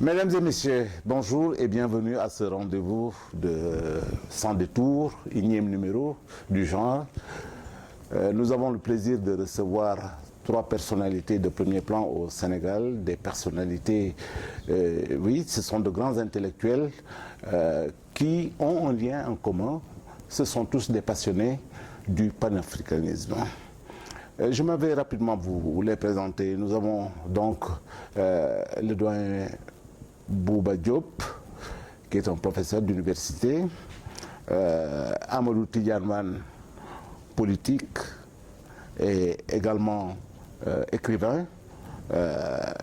Mesdames et messieurs, bonjour et bienvenue à ce rendez-vous de Sans détour, énième numéro du genre. Nous avons le plaisir de recevoir trois personnalités de premier plan au Sénégal, des personnalités, oui, ce sont de grands intellectuels qui ont un lien en commun. Ce sont tous des passionnés du panafricanisme. Je m'en vais rapidement vous les présenter. Nous avons donc le doyen Bouba Diop, qui est un professeur d'université, Amadou Tidiane, politique et également écrivain.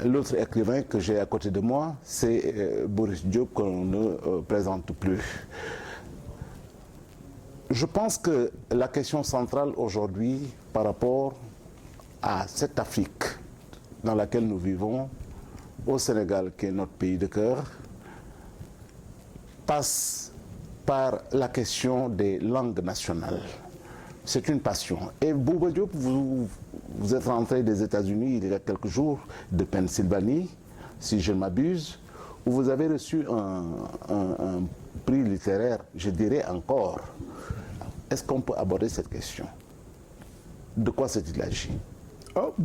L'autre écrivain que j'ai à côté de moi, c'est Boris Diop, qu'on ne présente plus. Je pense que la question centrale aujourd'hui par rapport à cette Afrique dans laquelle nous vivons, au Sénégal, qui est notre pays de cœur, passe par la question des langues nationales. C'est une passion. Et Bouba Diop, vous êtes rentré des États-Unis il y a quelques jours, de Pennsylvanie, si je ne m'abuse, où vous avez reçu un prix littéraire, je dirais encore. Est-ce qu'on peut aborder cette question? De quoi s'est-il agi?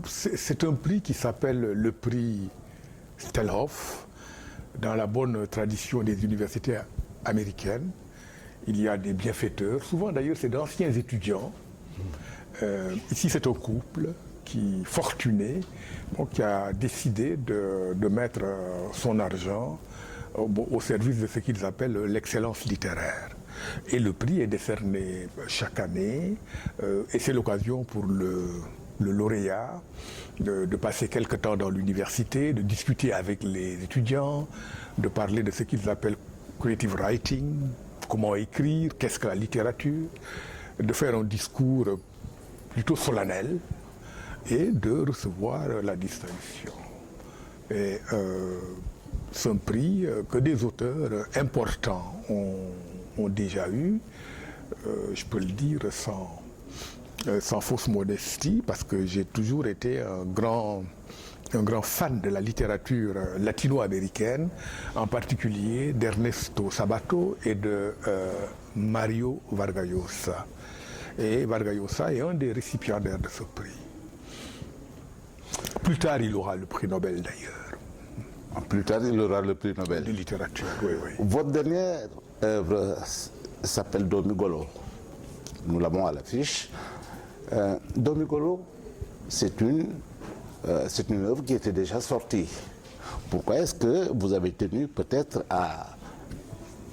C'est un prix qui s'appelle le prix Stellhoff, dans la bonne tradition des universités américaines. Il y a des bienfaiteurs, souvent d'ailleurs c'est d'anciens étudiants. Ici c'est un couple fortuné, qui a décidé de mettre son argent au service de ce qu'ils appellent l'excellence littéraire. Et le prix est décerné chaque année, et c'est l'occasion pour le lauréat de passer quelque temps dans l'université, de discuter avec les étudiants, de parler de ce qu'ils appellent creative writing, comment écrire, qu'est-ce que la littérature, de faire un discours plutôt solennel et de recevoir la distinction. Et c'est un prix que des auteurs importants ont déjà eu, je peux le dire sans fausse modestie, parce que j'ai toujours été un grand fan de la littérature latino-américaine, en particulier d'Ernesto Sabato et de Mario Vargas Llosa. Et Vargas Llosa est un des récipiendaires de ce prix. Plus tard, il aura le prix Nobel d'ailleurs. Plus tard, il aura le prix Nobel. De littérature, oui, oui. Votre dernière œuvre s'appelle Domigolo. Nous l'avons à l'affiche. Domigolo, c'est une œuvre qui était déjà sortie. Pourquoi est-ce que vous avez tenu peut-être à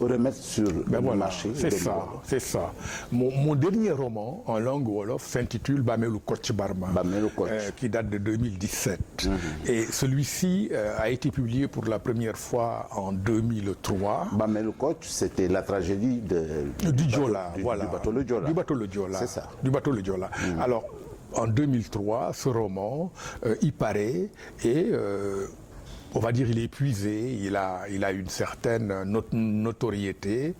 remettre sur le marché? C'est ça. Mon dernier roman en langue wolof s'intitule Bamelu Koch Barma, qui date de 2017. Et celui-ci a été publié pour la première fois en 2003. Bamelu Koch, c'était la tragédie du Joola, voilà. Du bateau le Joola. Du bateau le Joola. C'est ça. Du bateau le Joola. Alors, en 2003, ce roman, il paraît et... on va dire il est épuisé, il a une certaine notoriété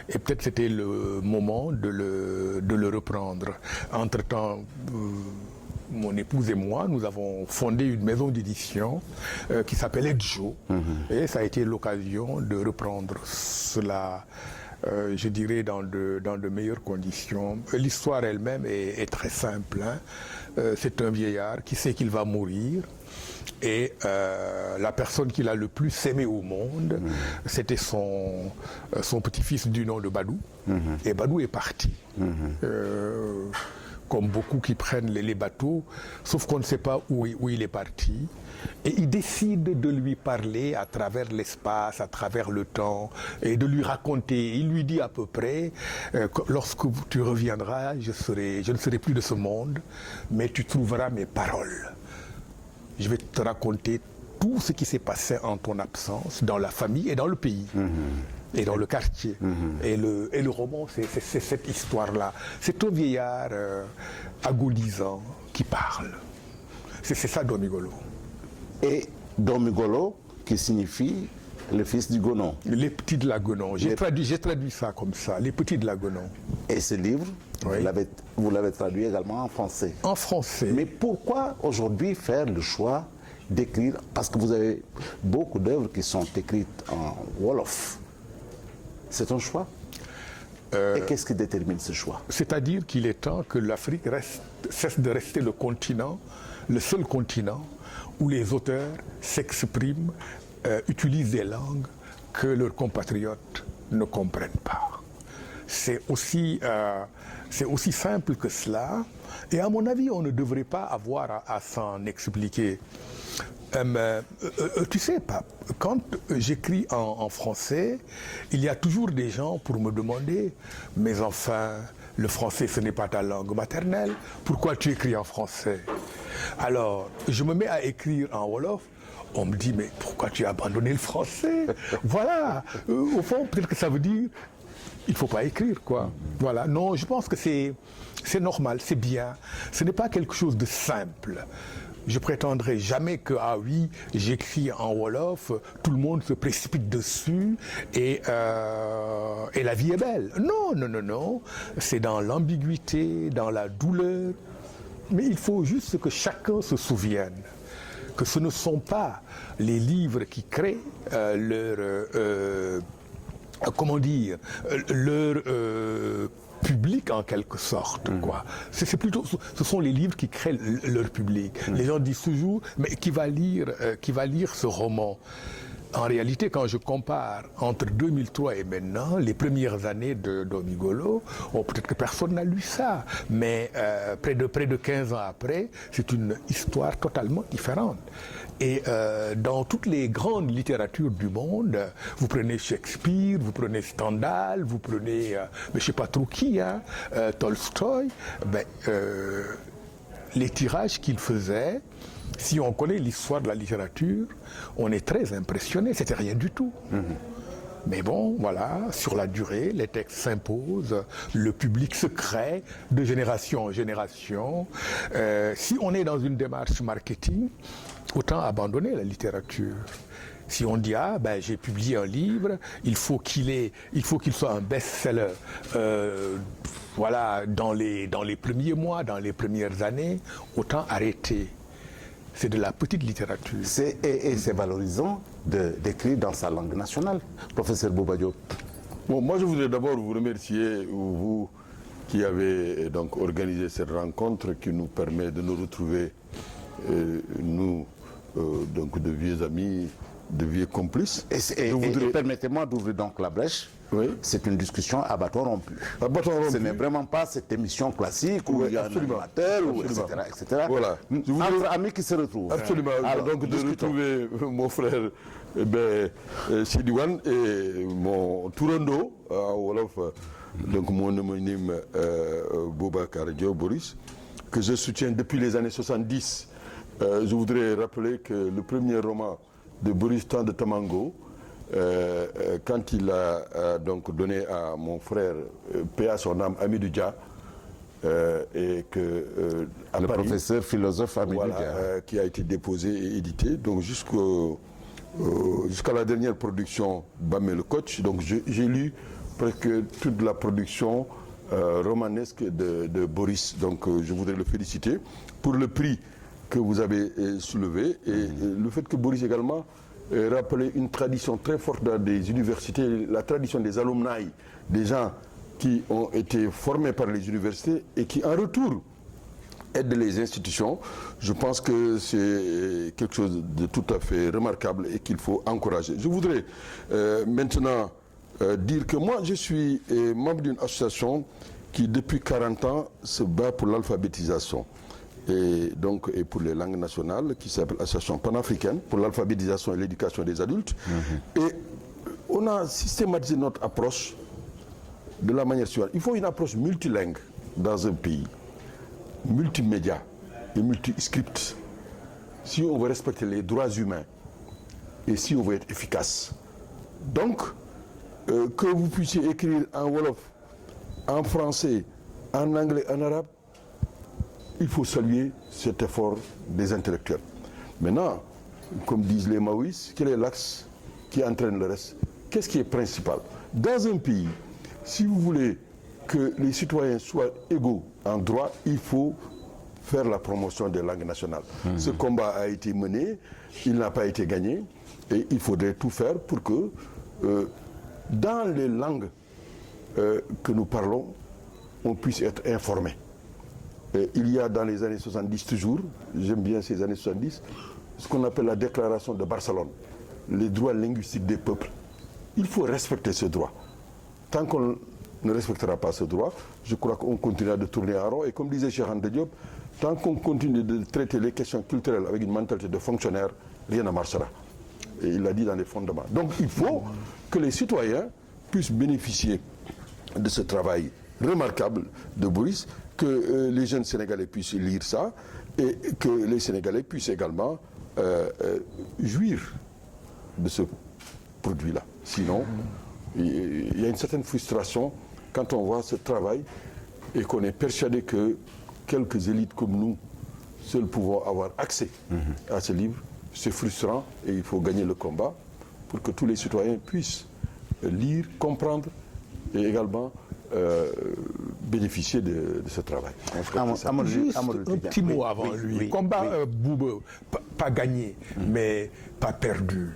et peut-être c'était le moment de le reprendre. Entre-temps, mon épouse et moi, nous avons fondé une maison d'édition qui s'appelle Edjo, et ça a été l'occasion de reprendre cela, je dirais, dans de meilleures conditions. L'histoire elle-même est très simple, hein. C'est un vieillard qui sait qu'il va mourir. Et la personne qu'il a le plus aimé au monde, c'était son petit-fils du nom de Badou. Et Badou est parti. Comme beaucoup qui prennent les bateaux, sauf qu'on ne sait pas où il est parti. Et il décide de lui parler à travers l'espace, à travers le temps, et de lui raconter. Il lui dit à peu près, lorsque tu reviendras, je ne serai plus de ce monde, mais tu trouveras mes paroles. Je vais te raconter tout ce qui s'est passé en ton absence, dans la famille et dans le pays, et dans le quartier. Et le roman, c'est cette histoire-là. C'est un vieillard agonisant qui parle. C'est ça Domigolo. Et Domigolo, qui signifie le fils du Gonon. Les petits de la Gonon. J'ai traduit ça comme ça, les petits de la Gonon. Et ce livre, oui, vous l'avez traduit également en français. En français. Mais pourquoi aujourd'hui faire le choix d'écrire, parce que vous avez beaucoup d'œuvres qui sont écrites en Wolof. C'est un choix. Et qu'est-ce qui détermine ce choix? C'est-à-dire qu'il est temps que l'Afrique cesse de rester le continent, le seul continent où les auteurs s'expriment, utilisent des langues que leurs compatriotes ne comprennent pas. C'est aussi simple que cela. Et à mon avis, on ne devrait pas avoir à s'en expliquer. Tu sais, Pape, quand j'écris en français, il y a toujours des gens pour me demander « Mais enfin, le français, ce n'est pas ta langue maternelle. Pourquoi tu écris en français ?» Alors, je me mets à écrire en Wolof. On me dit « Mais pourquoi tu as abandonné le français ?» Voilà. Au fond, peut-être que ça veut dire il ne faut pas écrire, quoi. Voilà. Non, je pense que c'est normal, c'est bien. Ce n'est pas quelque chose de simple. Je prétendrai jamais que, ah oui, j'écris en Wolof, tout le monde se précipite dessus et la vie est belle. Non, non, non, non. C'est dans l'ambiguïté, dans la douleur. Mais il faut juste que chacun se souvienne que ce ne sont pas les livres qui créent leur public en quelque sorte, quoi. C'est plutôt, ce sont les livres qui créent leur public. Les gens disent toujours, mais qui va lire ce roman? En réalité, quand je compare entre 2003 et maintenant, les premières années de Domigolo, peut-être que personne n'a lu ça, mais près de 15 ans après, c'est une histoire totalement différente. Et dans toutes les grandes littératures du monde, vous prenez Shakespeare, vous prenez Stendhal, vous prenez, je ne sais pas trop qui, Tolstoï, les tirages qu'il faisait, si on connaît l'histoire de la littérature, on est très impressionné, c'était rien du tout. Mais bon, voilà, sur la durée, les textes s'imposent, le public se crée de génération en génération. Si on est dans une démarche marketing, autant abandonner la littérature. Si on dit j'ai publié un livre, il faut qu'il soit un best-seller. Voilà, dans les premiers mois, dans les premières années, autant arrêter. C'est de la petite littérature. Et c'est valorisant d'écrire dans sa langue nationale. Professeur Bouba Diop. Bon, moi, je voudrais d'abord vous remercier, vous qui avez donc organisé cette rencontre qui nous permet de nous retrouver, nous, donc de vieux amis, de vieux complices. Permettez-moi d'ouvrir donc la brèche. Oui. C'est une discussion à bâton rompu. À bâton rompu. Ce n'est vraiment pas cette émission classique où il y a un animateur, etc. Voilà. Entre amis qui se retrouvent. Absolument. Alors, donc de retrouver mon frère Sidiwan et mon Tourando, Wolof, donc mon homonyme Boubacar Diop Boris, que je soutiens depuis les années 70. Je voudrais rappeler que le premier roman de Boris Tan de Tamango, quand il a donc donné à mon frère, paix à son âme, Amidou Dia, et que à le Paris, professeur philosophe Amidou Dia, qui a été déposé et édité, donc jusqu'à la dernière production Bamé le coach. Donc j'ai lu presque toute la production romanesque de Boris. Donc je voudrais le féliciter pour le prix que vous avez soulevé et le fait que Boris également rappeler une tradition très forte dans des universités, la tradition des alumni, des gens qui ont été formés par les universités et qui en retour aident les institutions. Je pense que c'est quelque chose de tout à fait remarquable et qu'il faut encourager. Je voudrais maintenant dire que moi je suis membre d'une association qui depuis 40 ans se bat pour l'alphabétisation. Et pour les langues nationales, qui s'appelle Association panafricaine pour l'alphabétisation et l'éducation des adultes. Et on a systématisé notre approche de la manière suivante. Il faut une approche multilingue dans un pays, multimédia et multi-script, si on veut respecter les droits humains et si on veut être efficace. Donc, que vous puissiez écrire en Wolof, en français, en anglais, en arabe, il faut saluer cet effort des intellectuels. Maintenant, comme disent les Maoïs, quel est l'axe qui entraîne le reste? Qu'est-ce qui est principal? Dans un pays, si vous voulez que les citoyens soient égaux en droit, il faut faire la promotion des langues nationales. Ce combat a été mené, il n'a pas été gagné, et il faudrait tout faire pour que, dans les langues que nous parlons, on puisse être informé. Il y a dans les années 70 toujours, j'aime bien ces années 70, ce qu'on appelle la déclaration de Barcelone, les droits linguistiques des peuples. Il faut respecter ce droit. Tant qu'on ne respectera pas ce droit, je crois qu'on continuera de tourner en rond. Et comme disait Cheikh Anta Diop, tant qu'on continue de traiter les questions culturelles avec une mentalité de fonctionnaire, rien ne marchera. Et il l'a dit dans les fondements. Donc il faut que les citoyens puissent bénéficier de ce travail remarquable de Boris, que les jeunes Sénégalais puissent lire ça et que les Sénégalais puissent également jouir de ce produit-là. Sinon, il y a une certaine frustration quand on voit ce travail et qu'on est persuadé que quelques élites comme nous seuls pouvons avoir accès à ce livre. C'est frustrant et il faut gagner le combat pour que tous les citoyens puissent lire, comprendre et également bénéficier de ce travail. Juste un petit mot avant lui. Oui, combat Bouba, pas gagné, mais pas perdu.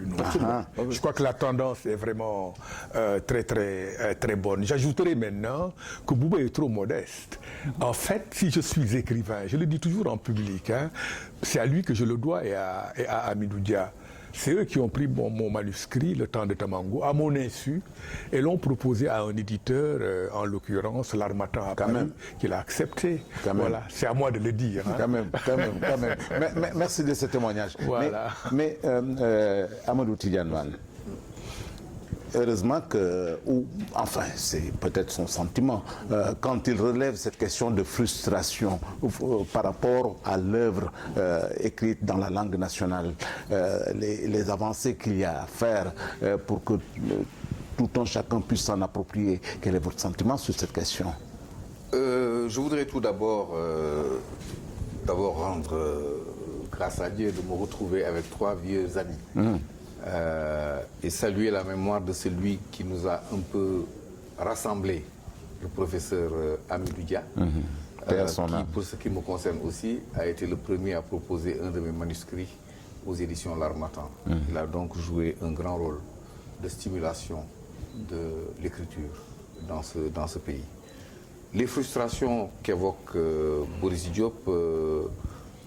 Je crois que la tendance est vraiment très bonne. J'ajouterai maintenant que Bouba est trop modeste. En fait, si je suis écrivain, je le dis toujours en public, c'est à lui que je le dois et à Hamidou Dia. C'est eux qui ont pris mon manuscrit, Le Temps de Tamango, à mon insu, et l'ont proposé à un éditeur, en l'occurrence l'Harmattan à Paris, qu'il a accepté. Voilà, c'est à moi de le dire. Quand même. Merci de ce témoignage. Voilà. Mais Amadou Tidiane Wane, heureusement que, ou enfin c'est peut-être son sentiment, quand il relève cette question de frustration par rapport à l'œuvre écrite dans la langue nationale, les avancées qu'il y a à faire pour que tout un chacun puisse s'en approprier. Quel est votre sentiment sur cette question? Je voudrais tout d'abord rendre grâce à Dieu de me retrouver avec 3 vieux amis. Et saluer la mémoire de celui qui nous a un peu rassemblés, le professeur Hamidou Dia, qui, pour ce qui me concerne aussi, a été le premier à proposer un de mes manuscrits aux éditions L'Harmattan. Il a donc joué un grand rôle de stimulation de l'écriture dans ce pays. Les frustrations qu'évoque Boris Diop,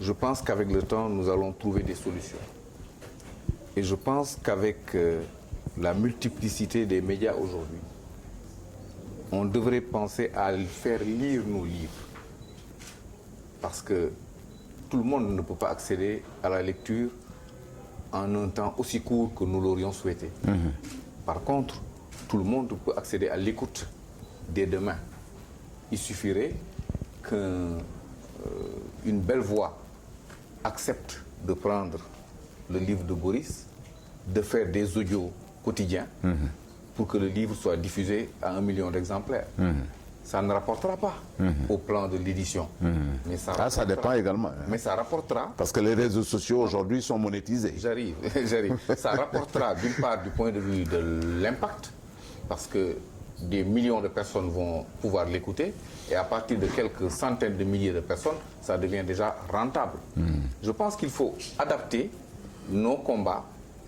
je pense qu'avec le temps, nous allons trouver des solutions. Et je pense qu'avec la multiplicité des médias aujourd'hui, on devrait penser à faire lire nos livres. Parce que tout le monde ne peut pas accéder à la lecture en un temps aussi court que nous l'aurions souhaité. Par contre, tout le monde peut accéder à l'écoute dès demain. Il suffirait qu'une belle voix accepte de prendre le livre de Boris, de faire des audios quotidiens pour que le livre soit diffusé à 1 million d'exemplaires. Ça ne rapportera pas au plan de l'édition. Mais ça dépend également. Mais ça rapportera... Parce que les réseaux sociaux aujourd'hui sont monétisés. J'arrive. Ça rapportera d'une part du point de vue de l'impact, parce que des millions de personnes vont pouvoir l'écouter, et à partir de quelques centaines de milliers de personnes, ça devient déjà rentable. Je pense qu'il faut adapter nos combats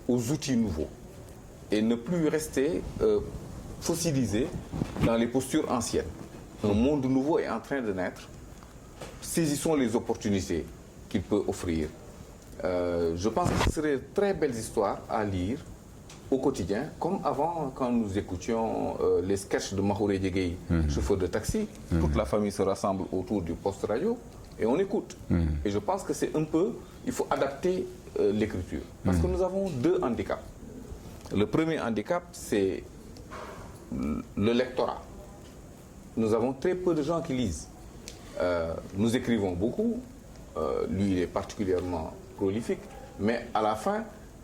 aux outils nouveaux et ne plus rester fossilisés dans les postures anciennes. Un monde nouveau est en train de naître. Saisissons les opportunités qu'il peut offrir. Je pense que ce serait de très belles histoires à lire au quotidien, comme avant quand nous écoutions les sketchs de Mahouré Diégué, chauffeur de taxi. Toute la famille se rassemble autour du poste radio et on écoute. Et je pense que c'est un peu... Il faut adapter l'écriture. Parce que nous avons 2 handicaps. Le premier handicap, c'est le lectorat. Nous avons très peu de gens qui lisent. Nous écrivons beaucoup. Lui, il est particulièrement prolifique. Mais à la fin,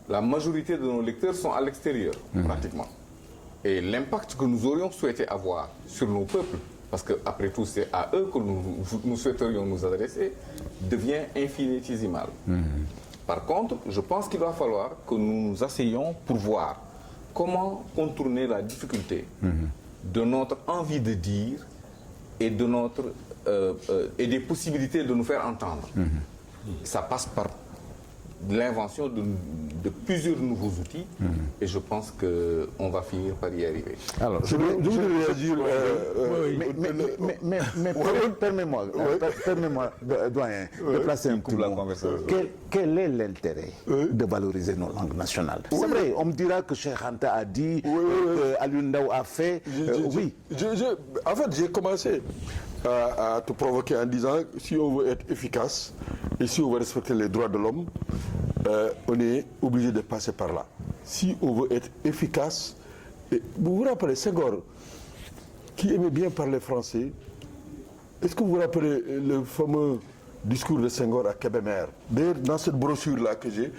la majorité de nos lecteurs sont à l'extérieur, pratiquement. Et l'impact que nous aurions souhaité avoir sur nos peuples, parce qu'après tout, c'est à eux que nous souhaiterions nous adresser, devient infinitésimal. Par contre, je pense qu'il va falloir que nous nous asseyions pour voir comment contourner la difficulté de notre envie de dire et de notre et des possibilités de nous faire entendre. Ça passe par l'invention de plusieurs nouveaux outils et je pense qu'on va finir par y arriver. Alors, je voudrais réagir. Mais permets-moi, doyen, de placer un petit mot. Quel est l'intérêt de valoriser nos langues nationales? C'est vrai, on me dira que Cheikh Anta a dit, que Alioune Ndao a fait. Oui. En fait, j'ai commencé à te provoquer en disant si on veut être efficace et si on veut respecter les droits de l'homme, on est obligé de passer par là. Si on veut être efficace, vous vous rappelez Senghor, qui aimait bien parler français, est-ce que vous vous rappelez le fameux discours de Senghor à Kébémer? D'ailleurs, dans cette brochure-là que j'ai,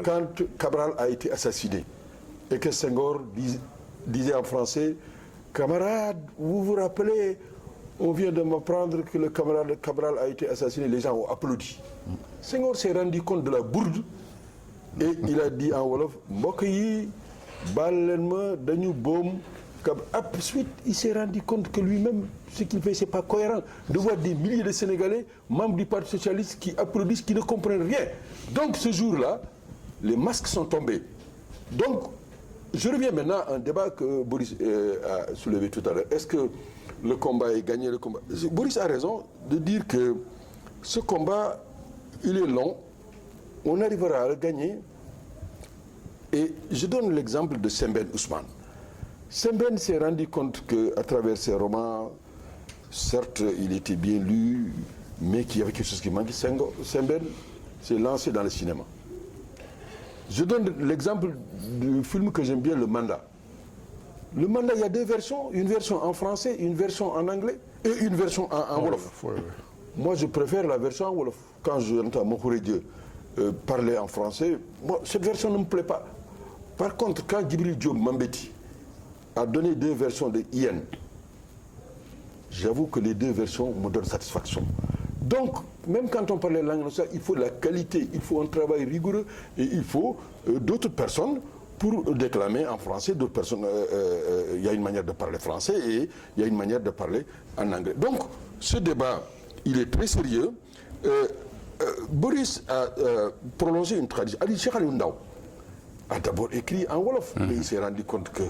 quand Cabral a été assassiné, et que Senghor disait en français, camarades, vous vous rappelez, on vient de m'apprendre que le camarade Cabral a été assassiné, les gens ont applaudi. Senghor s'est rendu compte de la bourde et il a dit en Wolof, mbokk yi baal leen ma dañu boom. Ensuite, il s'est rendu compte que lui-même, ce qu'il fait, ce n'est pas cohérent de voir des milliers de Sénégalais, membres du Parti Socialiste, qui applaudissent, qui ne comprennent rien. Donc ce jour-là, les masques sont tombés. Donc, je reviens maintenant à un débat que Boris a soulevé tout à l'heure. Est-ce que le combat est gagné, le combat? Boris a raison de dire que ce combat, il est long, on arrivera à le gagner. Et je donne l'exemple de Sembène Ousmane. Sembène s'est rendu compte qu'à travers ses romans, certes, il était bien lu, mais qu'il y avait quelque chose qui manquait. Sembène s'est lancé dans le cinéma. Je donne l'exemple du film que j'aime bien, Le Mandat. Le Mandat, il y a deux versions, une version en français, une version en anglais et une version en Wolof. Moi, je préfère la version en Wolof. Quand j'entends Mokhore Dieu parler en français, moi, cette version ne me plaît pas. Par contre, quand Djibril Diop Mambéty a donné deux versions de IN, j'avoue que les deux versions me donnent satisfaction. Donc, même quand on parle de langue nationale, il faut de la qualité, il faut un travail rigoureux et il faut d'autres personnes pour déclamer en français. D'autres personnes, il y a une manière de parler français et il y a une manière de parler en anglais. Donc, ce débat, il est très sérieux. Boris a prolongé une tradition. Ali Cheikh Alioune Ndao a d'abord écrit en Wolof, mais il s'est rendu compte que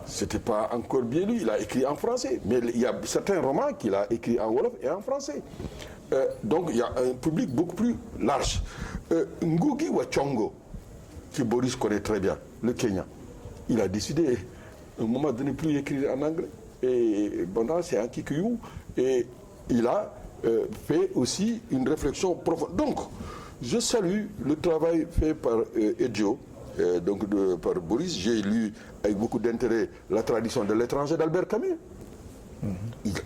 ce n'était pas encore bien lu, il a écrit en français. Mais il y a certains romans qu'il a écrits en Wolof et en français. Donc il y a un public beaucoup plus large. Ngugi wa Thiong'o, que Boris connaît très bien, le Kenya, il a décidé à un moment de ne plus écrire en anglais. Et pendant c'est un Kikuyu. Et il a fait aussi une réflexion profonde. Donc, je salue le travail fait par Edjo, par Boris. J'ai lu avec beaucoup d'intérêt La tradition de l'étranger d'Albert Camus.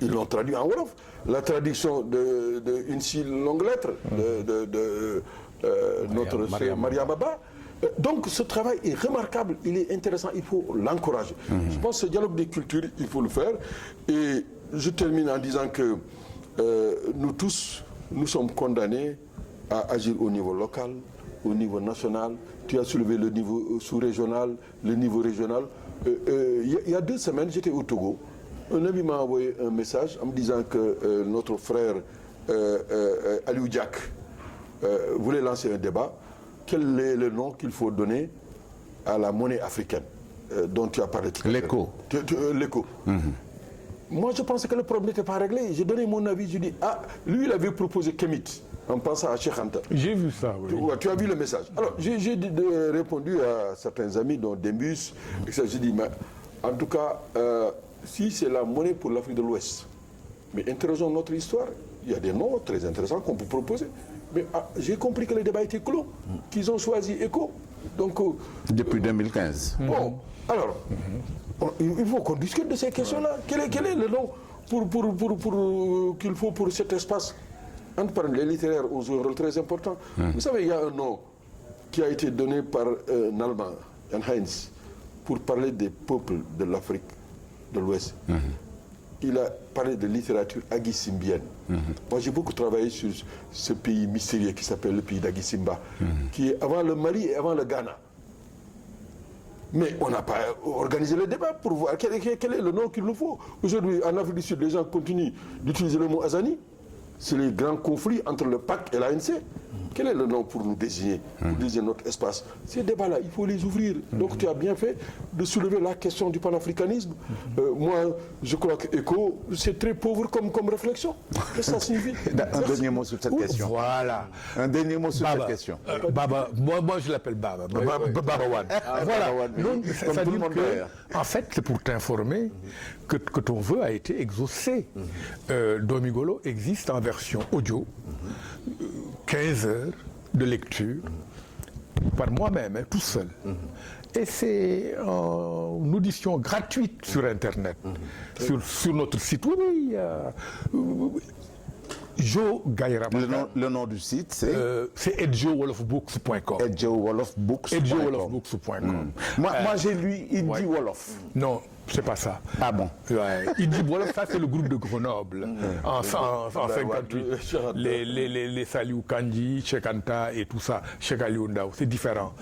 Ils l'ont traduit en Wolof. La traduction d'une si longue lettre de notre sœur Maria Baba. Donc ce travail est remarquable, il est intéressant, il faut l'encourager. Je pense que ce dialogue des cultures, il faut le faire. Et je termine en disant que nous tous, nous sommes condamnés à agir au niveau local, au niveau national. Tu as soulevé le niveau sous-régional, le niveau régional. Il y a 2 semaines, j'étais au Togo. Un ami m'a envoyé un message en me disant que notre frère Aliou Diak voulait lancer un débat. Quel est le nom qu'il faut donner à la monnaie africaine dont tu as parlé tout à l'heure? L'écho. L'écho. Moi, je pensais que le problème n'était pas réglé. J'ai donné mon avis. Je dis, lui, il avait proposé Kemit en pensant à Cheikh Anta. J'ai vu ça, oui. Tu as vu le message. Alors, j'ai répondu à certains amis, dont Dembus, etc. J'ai dit, mais en tout cas, si c'est la monnaie pour l'Afrique de l'Ouest, mais interrogeons notre histoire. Il y a des noms très intéressants qu'on peut proposer. Mais j'ai compris que le débat était clos, qu'ils ont choisi ECHO. Donc, depuis 2015. Bon, alors, il faut qu'on discute de ces questions-là. Quel est le nom qu'il faut pour cet espace? Entre parenthèses, les littéraires ont joué un rôle très important. Vous savez, il y a un nom qui a été donné par un Allemand, Jan Heinz, pour parler des peuples de l'Afrique de l'Ouest. Il a parlé de littérature agissimbienne. Moi, j'ai beaucoup travaillé sur ce pays mystérieux qui s'appelle le pays d'Agissimba, qui est avant le Mali et avant le Ghana. Mais on n'a pas organisé le débat pour voir quel est le nom qu'il nous faut. Aujourd'hui, en Afrique du Sud, les gens continuent d'utiliser le mot Azani. c'est les grands conflits entre le PAC et l'ANC. Quel est le nom pour nous désigner, pour désigner notre espace? Ces débats-là, il faut les ouvrir. Donc tu as bien fait de soulever la question du panafricanisme. Moi, je crois que ECHO, c'est très pauvre comme réflexion. Qu'est-ce que ça signifie? Un dernier mot sur cette question. Voilà. Un dernier mot sur cette question. Baba, moi je l'appelle Baba. Baba Wan. Voilà. Baba Wan, oui. Donc, Comme ça tout dit le monde que, d'ailleurs. en fait, c'est pour t'informer que ton vœu a été exaucé. Domigolo existe en version audio, 15 heures de lecture par moi-même, tout seul. Et c'est une audition gratuite sur Internet, sur notre site. Oui, Joe Gaïramaka. Le nom du site, c'est edjowolofbooks.com. edjowolofbooks.com. Moi, j'ai lu, il dit Wolof. Non, c'est pas ça. Ah bon? Ouais. Il dit Wolof, ça c'est le groupe de Grenoble. En 58. Les Saliou Kandji, Cheikh Anta et tout ça, Cheikh Aliou Ndao, c'est différent.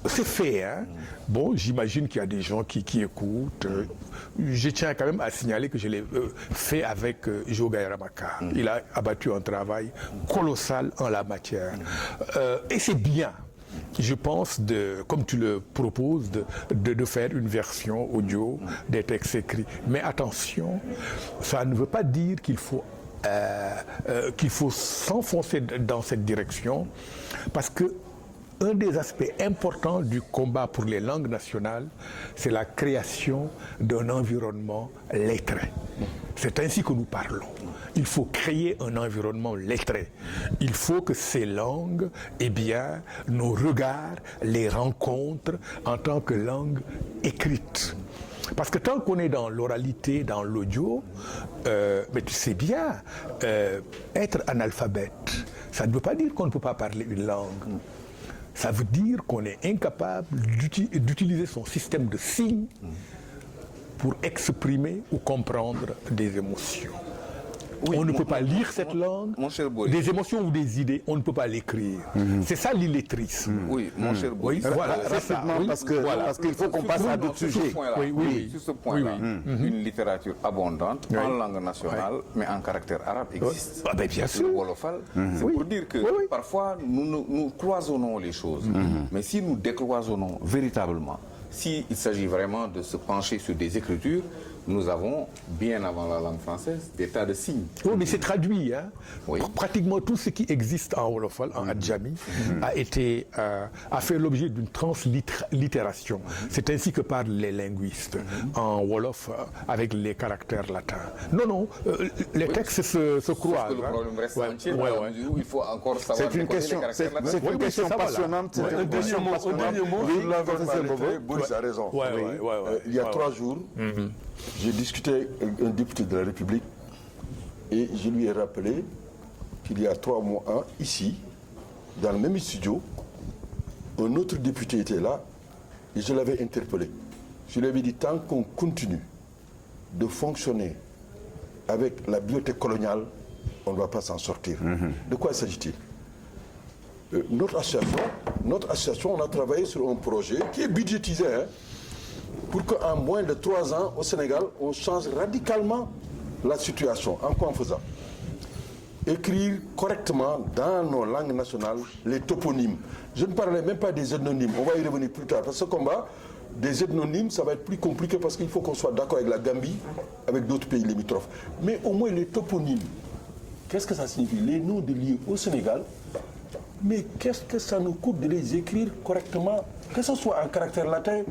C'est fait, hein. Bon, j'imagine qu'il y a des gens qui écoutent. Je tiens quand même à signaler que je l'ai fait avec Joe Gaïramaka. Il a abattu un travail colossal en la matière. Et c'est bien, je pense, comme tu le proposes, de faire une version audio des textes écrits. Mais attention, ça ne veut pas dire qu'il faut s'enfoncer dans cette direction, parce que un des aspects importants du combat pour les langues nationales, c'est la création d'un environnement lettré. C'est ainsi que nous parlons. Il faut créer un environnement lettré. Il faut que ces langues, eh bien, nos regards les rencontrent en tant que langue écrite. Parce que tant qu'on est dans l'oralité, dans l'audio, mais tu sais bien, être analphabète, ça ne veut pas dire qu'on ne peut pas parler une langue. Ça veut dire qu'on est incapable d'utiliser son système de signes pour exprimer ou comprendre des émotions. Oui, on ne peut pas lire cette langue, des émotions ou des idées, on ne peut pas l'écrire. C'est ça l'illettrisme. Oui, mon cher Boy. Voilà, rapidement, parce qu'il faut qu'on passe à d'autres sujets. Sur ce point-là, une littérature abondante en langue nationale, mais en caractère arabe existe. Ah ben bien sûr. Le wolofal, c'est pour dire que parfois nous cloisonnons les choses. Mais si nous décloisonnons véritablement, s'il s'agit vraiment de se pencher sur des écritures, nous avons, bien avant la langue française, des tas de signes. Oui, mais c'est traduit. Hein? Oui. Pratiquement tout ce qui existe en wolofal, en adjami, a fait l'objet d'une translittération. C'est ainsi que parlent les linguistes en wolof avec les caractères latins. Non, les textes se croisent. Sauf que le problème reste entier, où il faut encore savoir c'est une question, les caractères latins. C'est une question passionnante. Un dernier mot sur l'environnement. Boris a raison. Il y a 3 jours, j'ai discuté avec un député de la République et je lui ai rappelé qu'il y a 3 mois, ici, dans le même studio, un autre député était là et je l'avais interpellé. Je lui avais dit, tant qu'on continue de fonctionner avec la bibliothèque coloniale, on ne va pas s'en sortir. De quoi s'agit-il? Notre association, on a travaillé sur un projet qui est budgétisé, pour qu'en moins de 3 ans, au Sénégal, on change radicalement la situation. En quoi en faisant? Écrire correctement dans nos langues nationales les toponymes. Je ne parlais même pas des ethnonymes, on va y revenir plus tard. Parce que ce combat, des ethnonymes, ça va être plus compliqué parce qu'il faut qu'on soit d'accord avec la Gambie, avec d'autres pays limitrophes. Mais au moins les toponymes, qu'est-ce que ça signifie? Les noms de lieux au Sénégal, mais qu'est-ce que ça nous coûte de les écrire correctement, que ce soit en caractère latin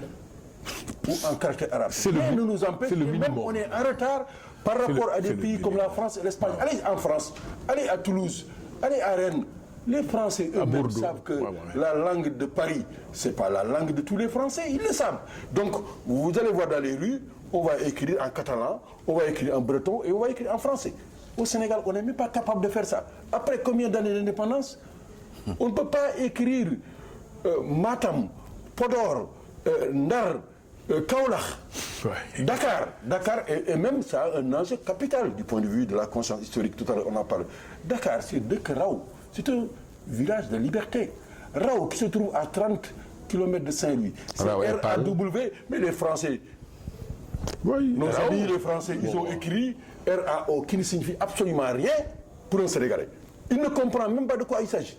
ou en caractère arabe? Rien ne nous empêche, et même on est en retard par rapport à des pays comme la France et l'Espagne. Allez en France, allez à Toulouse, allez à Rennes. Les Français eux-mêmes savent que la langue de Paris, ce n'est pas la langue de tous les Français, ils le savent. Donc vous allez voir dans les rues, on va écrire en catalan, on va écrire en breton et on va écrire en français. Au Sénégal, on n'est même pas capable de faire ça. Après combien d'années d'indépendance, on ne peut pas écrire Matam, Podor, Ndar, Kaolack, Dakar, et même ça a un enjeu capital du point de vue de la conscience historique. Tout à l'heure, on en parle. Dakar, c'est Rao. C'est un village de liberté. Rao, qui se trouve à 30 km de Saint-Louis. C'est R-A-W, mais les Français, nos amis les Français, ils ont écrit R-A-O, qui ne signifie absolument rien pour un Sénégalais. Il ne comprend même pas de quoi il s'agit.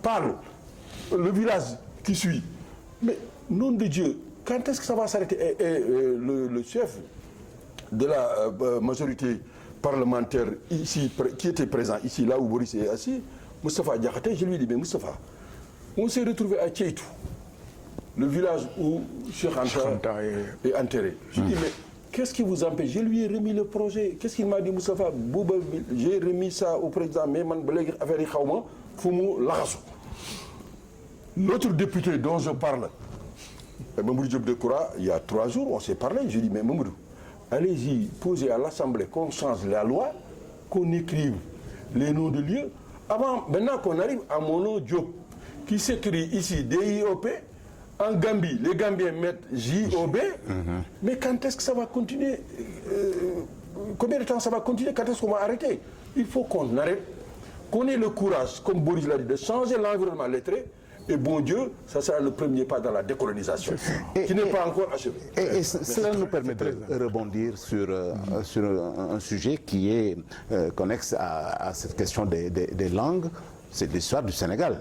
Parle, le village qui suit. Mais, nom de Dieu, quand est-ce que ça va s'arrêter? Le chef de la majorité parlementaire ici, qui était présent ici, là où Boris est assis, Moustapha Diakhaté, je lui ai dit, mais Moustapha, on s'est retrouvé à Tcheitou, le village où Cheikh Anta est enterré. Je lui ai dit, mais qu'est-ce qui vous empêche? Je lui ai remis le projet. Qu'est-ce qu'il m'a dit, Moustapha? J'ai remis ça au président, mais man, affaire Khaouma, Foumou Lagassou. L'autre député dont je parle, Mamoudou Diop de Koura, il y a 3 jours, on s'est parlé. Je lui ai dit, mais Mamoudou, allez-y, posez à l'Assemblée qu'on change la loi, qu'on écrive les noms de lieux. Avant, maintenant qu'on arrive à mon nom Diop, qui s'écrit ici DIOP, en Gambie, les Gambiens mettent JOB, mais quand est-ce que ça va continuer? Combien de temps ça va continuer? Quand est-ce qu'on va arrêter? Il faut qu'on arrête, qu'on ait le courage, comme Boris l'a dit, de changer l'environnement lettré. Et bon Dieu, ça sera le premier pas dans la décolonisation, qui n'est pas encore achevé. Et cela nous permet de rebondir sur un sujet qui est connexe à cette question des langues, c'est l'histoire du Sénégal.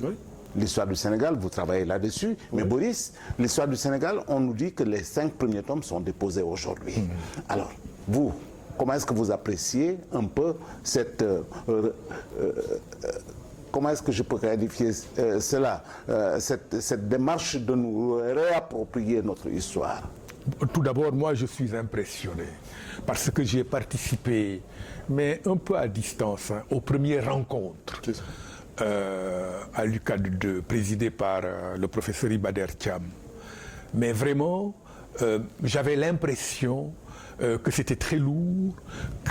Oui. L'histoire du Sénégal, vous travaillez là-dessus. Mais Boris, l'histoire du Sénégal, on nous dit que les 5 premiers tomes sont déposés aujourd'hui. Alors, vous, comment est-ce que vous appréciez un peu cette... comment est-ce que je peux qualifier cela, cette démarche de nous réapproprier notre histoire? Tout d'abord, moi, je suis impressionné parce que j'ai participé, mais un peu à distance, aux premières rencontres à l'UCAD 2, présidées par le professeur Ibader Thiam. Mais vraiment, j'avais l'impression que c'était très lourd,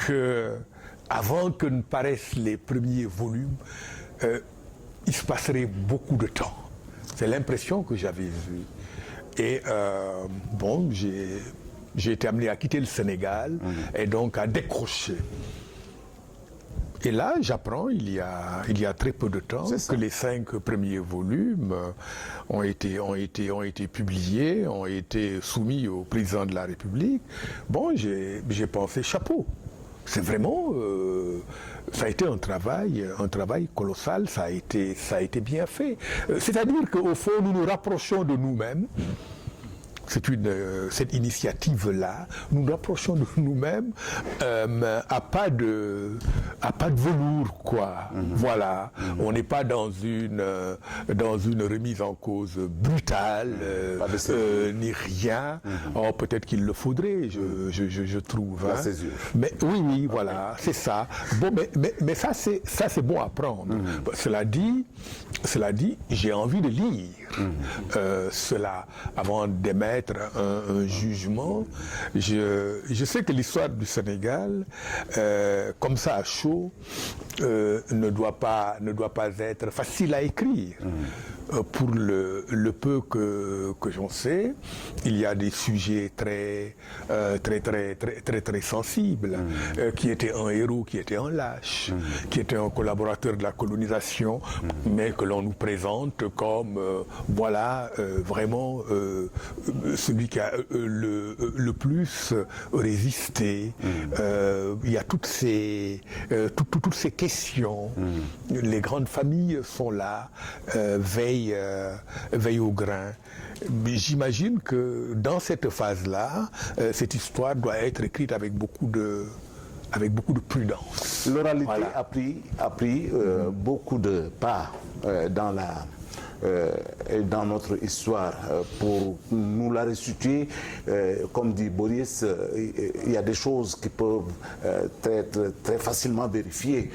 qu'avant que ne paraissent les premiers volumes, il se passerait beaucoup de temps. C'est l'impression que j'avais eue. Et bon, j'ai été amené à quitter le Sénégal et donc à décrocher. Et là, j'apprends, il y a très peu de temps, que les 5 premiers volumes ont été publiés, ont été soumis au président de la République. Bon, j'ai pensé chapeau. C'est vraiment, ça a été un travail colossal, ça a été bien fait. C'est-à-dire qu'au fond, nous nous rapprochons de nous-mêmes. Cette initiative-là, nous nous rapprochons de nous-mêmes à pas de velours, quoi. Voilà. On n'est pas dans une remise en cause brutale, ni rien. Oh, peut-être qu'il le faudrait, je trouve. La césure. Mais oui, voilà, c'est ça. Bon, mais ça c'est bon à prendre. Cela dit, j'ai envie de lire cela avant d'émettre un jugement. Je sais que l'histoire du Sénégal, comme ça à chaud, ne doit pas être facile à écrire. Pour le peu que j'en sais, il y a des sujets très sensibles, qui était un héros, qui était un lâche, qui était un collaborateur de la colonisation, mais que l'on nous présente comme voilà vraiment celui qui a le plus résisté. Il y a toutes ces questions. Les grandes familles sont là, veillent au grain. Mais j'imagine que dans cette phase-là, cette histoire doit être écrite avec beaucoup de prudence. L'oralité Voilà. a pris beaucoup de part dans notre histoire. Pour nous la restituer, comme dit Boris, il y a des choses qui peuvent être très facilement vérifiées,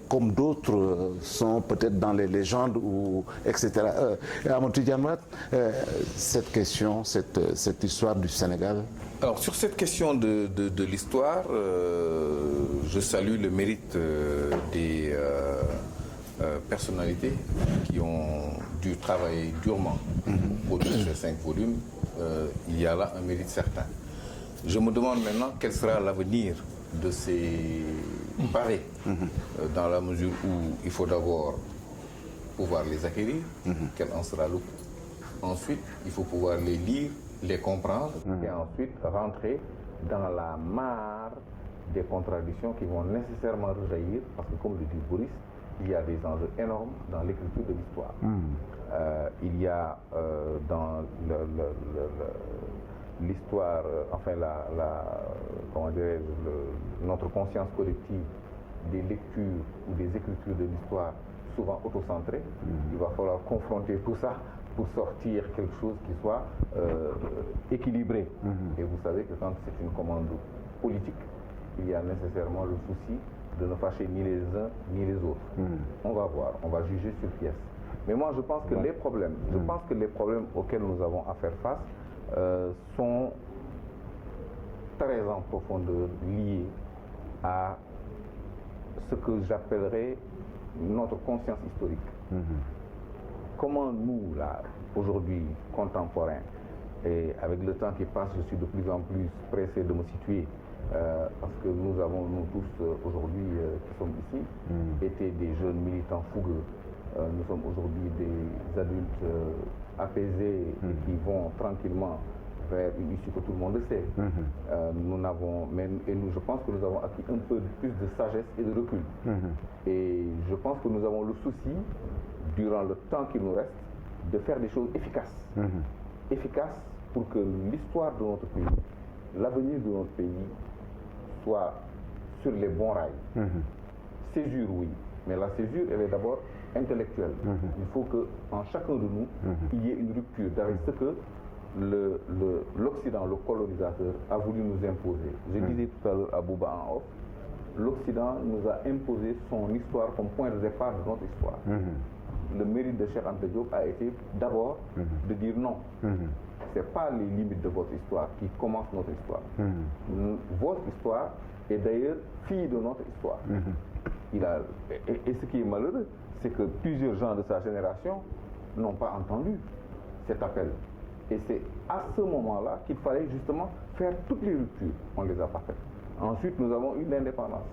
comme d'autres sont peut-être dans les légendes, etc. Amadou Diamrat, cette question, cette histoire du Sénégal. Alors, sur cette question de l'histoire, je salue le mérite des personnalités qui ont dû travailler durement pour ces 5 volumes. Il y a là un mérite certain. Je me demande maintenant quel sera l'avenir de ces paris, dans la mesure où il faut d'abord pouvoir les acquérir, quel en sera le coût. Ensuite, il faut pouvoir les lire, les comprendre et ensuite rentrer dans la mare des contradictions qui vont nécessairement rejaillir, parce que comme le dit Boris, il y a des enjeux énormes dans l'écriture de l'histoire. Il y a dans l'histoire, enfin comment dirais-je, notre conscience collective, des lectures ou des écritures de l'histoire souvent autocentrées. Il va falloir confronter tout ça pour sortir quelque chose qui soit équilibré. Et vous savez que quand c'est une commande politique, il y a nécessairement le souci de ne fâcher ni les uns ni les autres. On va voir, on va juger sur pièce. Mais moi je pense que les problèmes, auxquels nous avons à faire face sont très en profondeur liés à ce que j'appellerais notre conscience historique. Comment nous, là, aujourd'hui, contemporains, et avec le temps qui passe, je suis de plus en plus pressé de me situer, parce que nous tous, aujourd'hui, qui sommes ici, été des jeunes militants fougueux. Nous sommes aujourd'hui des adultes apaisés et qui vont tranquillement vers une issue que tout le monde sait. Je pense que nous avons acquis un peu plus de sagesse et de recul. Et je pense que nous avons le souci, durant le temps qu'il nous reste, de faire des choses efficaces. Efficaces pour que l'histoire de notre pays, l'avenir de notre pays, soit sur les bons rails. Césure, oui, mais la césure, elle est d'abord intellectuelle. Il faut qu'en chacun de nous, il y ait une rupture avec ce que l'Occident, le colonisateur, a voulu nous imposer. Je disais tout à l'heure à Bouba en off, l'Occident nous a imposé son histoire comme point de départ de notre histoire. Le mérite de Cheikh Anta Diop a été d'abord de dire non. Ce n'est pas les limites de votre histoire qui commencent notre histoire. Votre histoire est d'ailleurs fille de notre histoire. Et ce qui est malheureux, c'est que plusieurs gens de sa génération n'ont pas entendu cet appel. Et c'est à ce moment-là qu'il fallait justement faire toutes les ruptures. On ne les a pas faites. Ensuite, nous avons eu l'indépendance.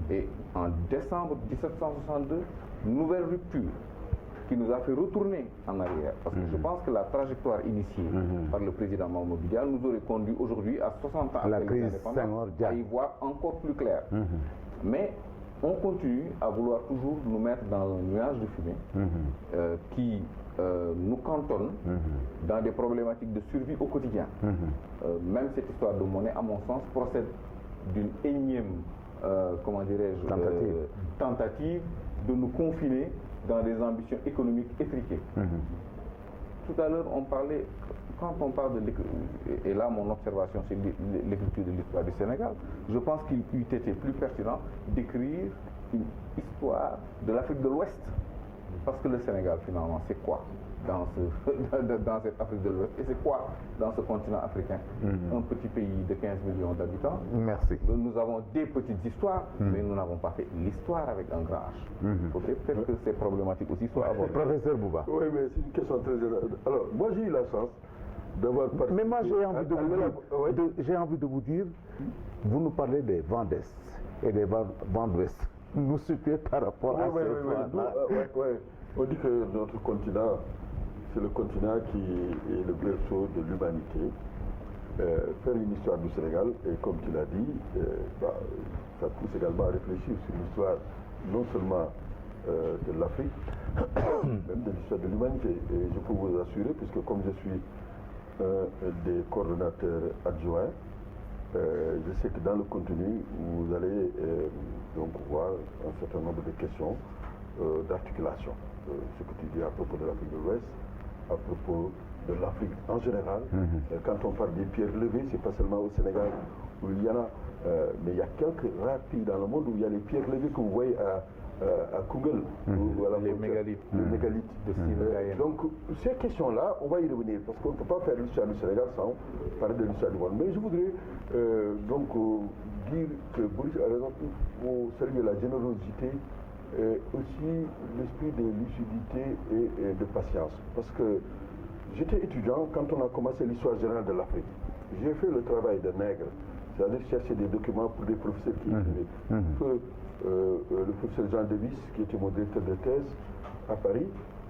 Et en décembre 1762, nouvelle rupture qui nous a fait retourner en arrière. Parce que je pense que la trajectoire initiée par le président Mamadou Dia nous aurait conduit aujourd'hui à 60 ans après l'indépendance à y voir encore plus clair. Mais on continue à vouloir toujours nous mettre dans un nuage de fumée qui nous cantonne dans des problématiques de survie au quotidien. Même cette histoire de monnaie, à mon sens, procède d'une énième tentative de nous confiner dans des ambitions économiques étriquées. Tout à l'heure, quand on parle de l'écriture, et là mon observation c'est l'écriture de l'histoire du Sénégal, je pense qu'il eût été plus pertinent d'écrire une histoire de l'Afrique de l'Ouest. Parce que le Sénégal, finalement, c'est quoi dans cette Afrique de l'Ouest? Et c'est quoi dans ce continent africain? Un petit pays de 15 millions d'habitants. Merci. Nous avons des petites histoires, mais nous n'avons pas fait l'histoire avec un grand H. Il faudrait peut-être que ces problématiques aussi soient abordées. Professeur Bouba. Oui, mais c'est une question très... Alors, moi j'ai eu la chance d'avoir participé... Mais moi j'ai envie de vous dire, vous nous parlez des vents d'Est et des vents d'Ouest. Nous situer par rapport à ces On dit que notre continent, c'est le continent qui est le berceau de l'humanité. Faire une histoire du Sénégal, et comme tu l'as dit, ça pousse également à réfléchir sur l'histoire non seulement de l'Afrique, même de l'histoire de l'humanité. Et je peux vous assurer, puisque comme je suis des coordonnateurs adjoints, je sais que dans le contenu, vous allez donc voir un certain nombre de questions d'articulation. Ce que tu dis à propos de l'Afrique de l'Ouest, à propos de l'Afrique en général. Quand on parle des pierres levées, c'est pas seulement au Sénégal où il y en a, mais il y a quelques rares pays dans le monde où il y a les pierres levées que vous voyez à Koungheul, ou à la les mégalithes. Le mégalithe de Sine. Donc ces questions-là, on va y revenir, parce qu'on ne peut pas faire l'histoire du Sénégal sans parler de l'histoire du monde. Mais je voudrais dire que Boris a raison, il faut saluer la générosité et aussi l'esprit de lucidité et de patience. Parce que j'étais étudiant quand on a commencé l'histoire générale de l'Afrique. J'ai fait le travail de nègre, c'est-à-dire chercher des documents pour des professeurs qui écrivaient. Le professeur Jean Davis, qui était mon directeur de thèse à Paris,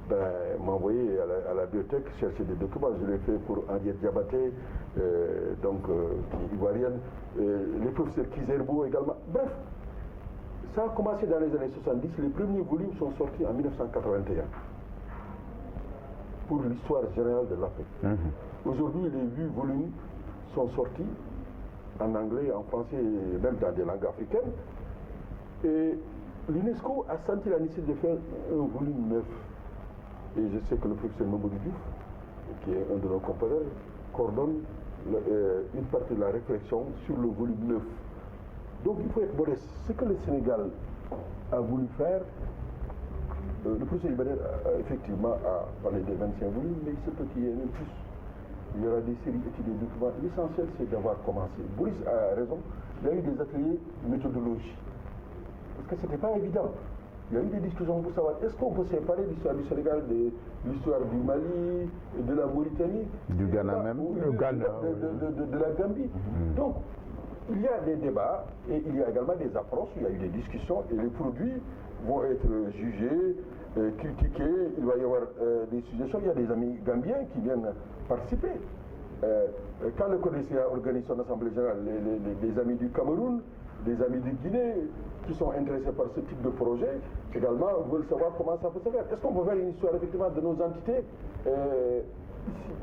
m'a envoyé à la bibliothèque chercher des documents. Je l'ai fait pour Henriette Diabaté, qui est ivoirienne, les professeurs Kizerbo également. Bref, ça a commencé dans les années 70. Les premiers volumes sont sortis en 1981 pour l'histoire générale de l'Afrique. Aujourd'hui, les 8 volumes sont sortis en anglais, en français, et même dans des langues africaines. Et l'UNESCO a senti la nécessité de faire un volume neuf. Et je sais que le professeur Mamadou Diouf, qui est un de nos compagnes, coordonne une partie de la réflexion sur le volume 9. Donc il faut être modeste. Ce que le Sénégal a voulu faire, le professeur Ibader effectivement a parlé des 25 volumes, mais il se peut qu'il y ait même plus. Il y aura des séries études et documents. L'essentiel, c'est d'avoir commencé. Boris a raison, il y a eu des ateliers méthodologie. Parce que ce n'était pas évident. Il y a eu des discussions pour savoir est-ce qu'on peut séparer l'histoire du Sénégal de l'histoire du Mali, de la Mauritanie, du Ghana même, de la Gambie. Donc, il y a des débats et il y a également des approches, il y a eu des discussions et les produits vont être jugés, critiqués, il va y avoir des suggestions. Il y a des amis gambiens qui viennent participer. Quand le CODECIA organise son assemblée générale, les amis du Cameroun, des amis de Guinée qui sont intéressés par ce type de projet, également veulent savoir comment ça peut se faire. Est-ce qu'on peut faire une histoire effectivement de nos entités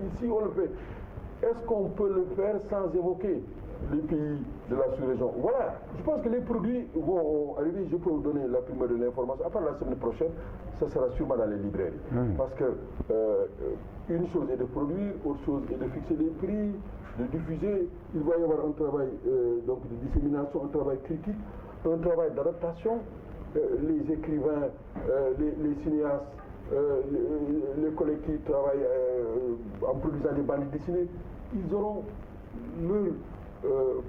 ici on le fait. Est-ce qu'on peut le faire sans évoquer les pays de la sous-région? Voilà, je pense que les produits vont arriver, je peux vous donner la primeur de l'information. À part la semaine prochaine, ça sera sûrement dans les librairies. Parce que une chose est de produire, autre chose est de fixer les prix, de diffuser. Il va y avoir un travail donc de dissémination, un travail critique, un travail d'adaptation. Les écrivains, les cinéastes, les collègues qui travaillent en produisant des bandes dessinées, ils auront leur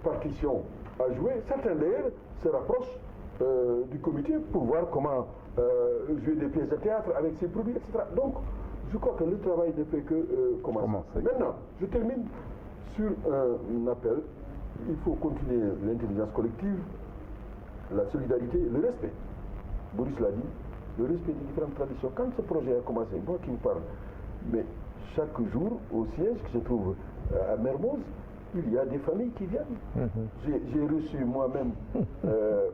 partition à jouer. Certains d'ailleurs se rapprochent du comité pour voir comment jouer des pièces de théâtre avec ces produits, etc. Donc, je crois que le travail ne fait que commencer. Maintenant, je termine sur un appel. Il faut continuer l'intelligence collective, la solidarité, le respect. Boris l'a dit, le respect des différentes traditions. Quand ce projet a commencé, moi qui vous parle, mais chaque jour au siège qui se trouve à Mermoz, il y a des familles qui viennent. J'ai reçu moi-même,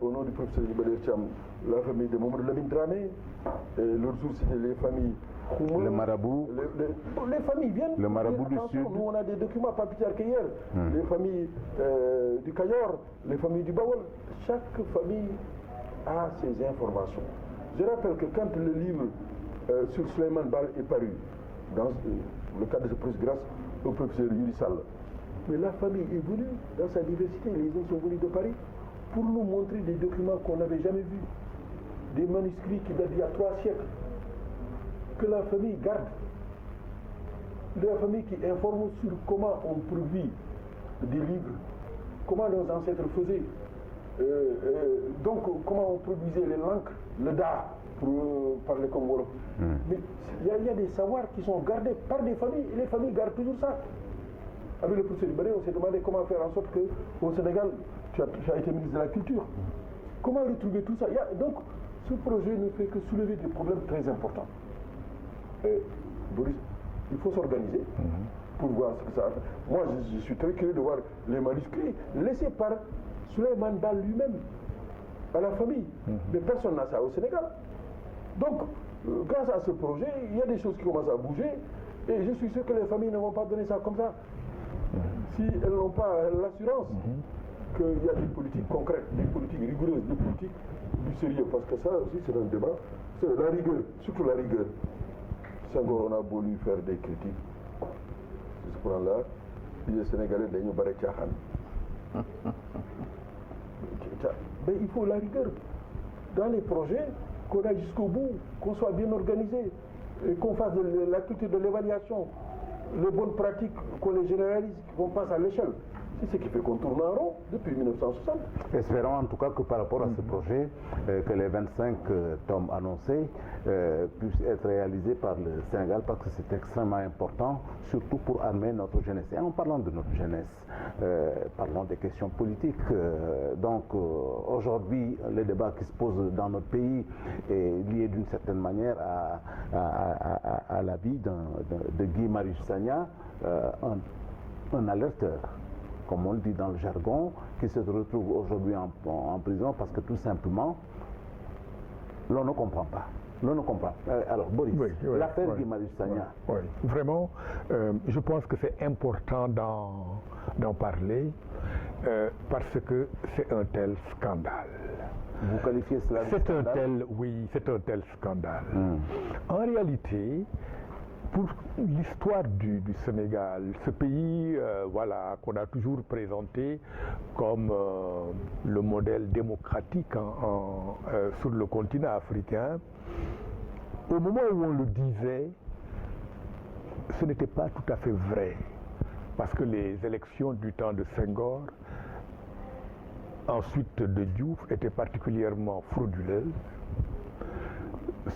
au nom du professeur Ibader Cham, la famille de Mamadou Lamine Dramé. L'autre jour, c'était les familles Khoumoun. Le marabout. Les familles viennent. Le marabout du Sud. Nous, on a des documents pas plus tard qu'hier. Les familles du Cayor, les familles du Bawol. Chaque famille a ses informations. Je rappelle que quand le livre sur Souleymane Baal est paru, dans le cadre de ce presse grâce au professeur Yuri Sall, mais la famille est venue dans sa diversité, les uns sont venus de Paris pour nous montrer des documents qu'on n'avait jamais vus, des manuscrits qui datent d'il y a 3 siècles, que la famille garde, de la famille qui informe sur comment on produit des livres, comment nos ancêtres faisaient, donc comment on produisait les langues, le da, pour parler comme Wolof. Mais il y a des savoirs qui sont gardés par des familles, et les familles gardent toujours ça. Avec le professeur Ibader, on s'est demandé comment faire en sorte qu'au Sénégal, tu as été ministre de la Culture. Comment retrouver tout ça? Donc, ce projet ne fait que soulever des problèmes très importants. Et, Boris, il faut s'organiser pour voir ce que ça va faire. Moi, je suis très curieux de voir les manuscrits laissés par Souleymane Baal lui-même à la famille. Mais personne n'a ça au Sénégal. Donc, grâce à ce projet, il y a des choses qui commencent à bouger. Et je suis sûr que les familles ne vont pas donner ça comme ça. Si elles n'ont pas l'assurance qu'il y a des politiques concrètes, des politiques rigoureuses, des politiques du sérieux. Parce que ça aussi, c'est un débat. C'est la rigueur, surtout la rigueur. Senghor, on a voulu faire des critiques. C'est ce point-là. Les Sénégalais, ils ont barré Tchahan. Mais il faut la rigueur. Dans les projets, qu'on aille jusqu'au bout, qu'on soit bien organisé, et qu'on fasse de la culture de l'évaluation, les bonnes pratiques, qu'on les généralise, qu'on passe à l'échelle. C'est ce qui fait qu'on tourne en rond depuis 1960. Espérons en tout cas que par rapport à ce projet, que les 25 tomes annoncés puissent être réalisés par le Sénégal parce que c'est extrêmement important, surtout pour armer notre jeunesse. Et en parlant de notre jeunesse, parlons des questions politiques. Aujourd'hui, le débat qui se pose dans notre pays est lié d'une certaine manière à la vie de Guy Marius Sagna, un alerteur, comme on le dit dans le jargon, qui se retrouve aujourd'hui en prison parce que tout simplement, l'on ne comprend pas. L'on ne comprend pas. Alors, Boris, l'affaire Guy Marius Sagna. Oui, vraiment, je pense que c'est important d'en parler parce que c'est un tel scandale. Vous qualifiez cela de scandale? C'est un tel scandale. En réalité, pour l'histoire du Sénégal, ce pays qu'on a toujours présenté comme le modèle démocratique sur le continent africain, au moment où on le disait, ce n'était pas tout à fait vrai, parce que les élections du temps de Senghor, ensuite de Diouf, étaient particulièrement frauduleuses.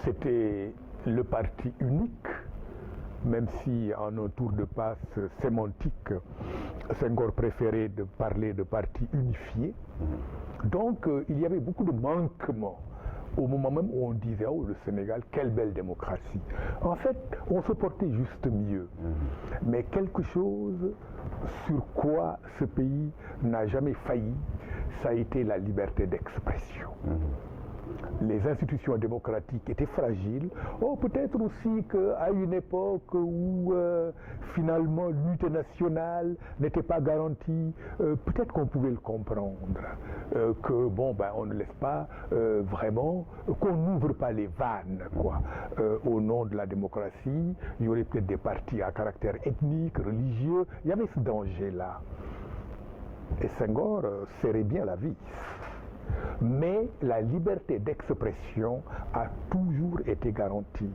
C'était le parti unique, même si en un tour de passe sémantique, Senghor préférait de parler de parti unifié. Donc il y avait beaucoup de manquements au moment même où on disait « Oh, le Sénégal, quelle belle démocratie ». En fait, on se portait juste mieux. Mais quelque chose sur quoi ce pays n'a jamais failli, ça a été la liberté d'expression. Les institutions démocratiques étaient fragiles. Peut-être aussi qu'à une époque où finalement l'unité nationale n'était pas garantie, peut-être qu'on pouvait le comprendre, on ne laisse pas vraiment, qu'on n'ouvre pas les vannes, quoi. Au nom de la démocratie, il y aurait peut-être des partis à caractère ethnique, religieux. Il y avait ce danger-là. Et Senghor serrait bien la vis. Mais la liberté d'expression a toujours été garantie.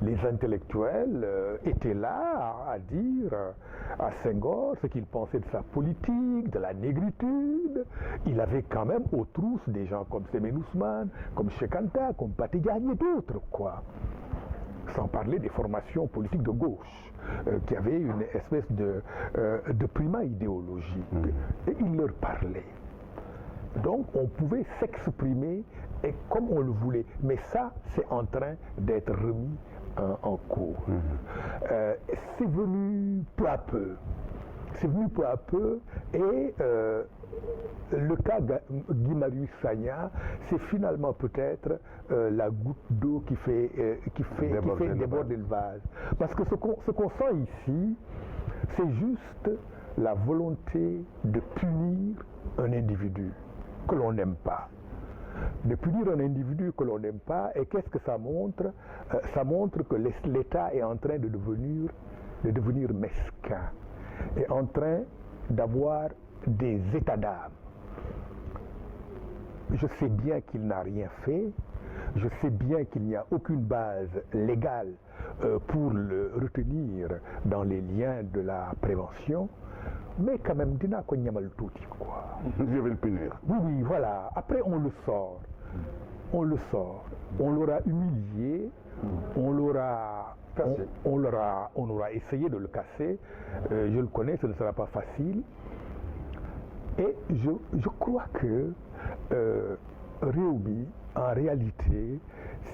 Les intellectuels étaient là à dire à Senghor ce qu'ils pensaient de sa politique, de la négritude. Il avait quand même aux trousses des gens comme Sémène Ousmane, comme Cheikh Anta, comme Pathé Diagne et d'autres, quoi. Sans parler des formations politiques de gauche, qui avaient une espèce de primat idéologique. Et il leur parlait. Donc on pouvait s'exprimer et comme on le voulait. Mais ça, c'est en train d'être remis en cause. C'est venu peu à peu. C'est venu peu à peu et le cas Guy Marius Sagna, c'est finalement peut-être la goutte d'eau qui fait déborder le vase. Parce que ce qu'on sent ici, c'est juste la volonté de punir un individu que l'on n'aime pas. De punir un individu que l'on n'aime pas, et qu'est-ce que ça montre? Ça montre que l'État est en train de devenir mesquin, est en train d'avoir des états d'âme. Je sais bien qu'il n'a rien fait, je sais bien qu'il n'y a aucune base légale pour le retenir dans les liens de la prévention, mais quand même, dina ko ñamal touti, quoi. Je vais le punir. Oui, voilà. Après, on le sort. On l'aura humilié, on l'aura essayé de le casser. Je le connais, ce ne sera pas facile. Et je crois que Réumi, en réalité,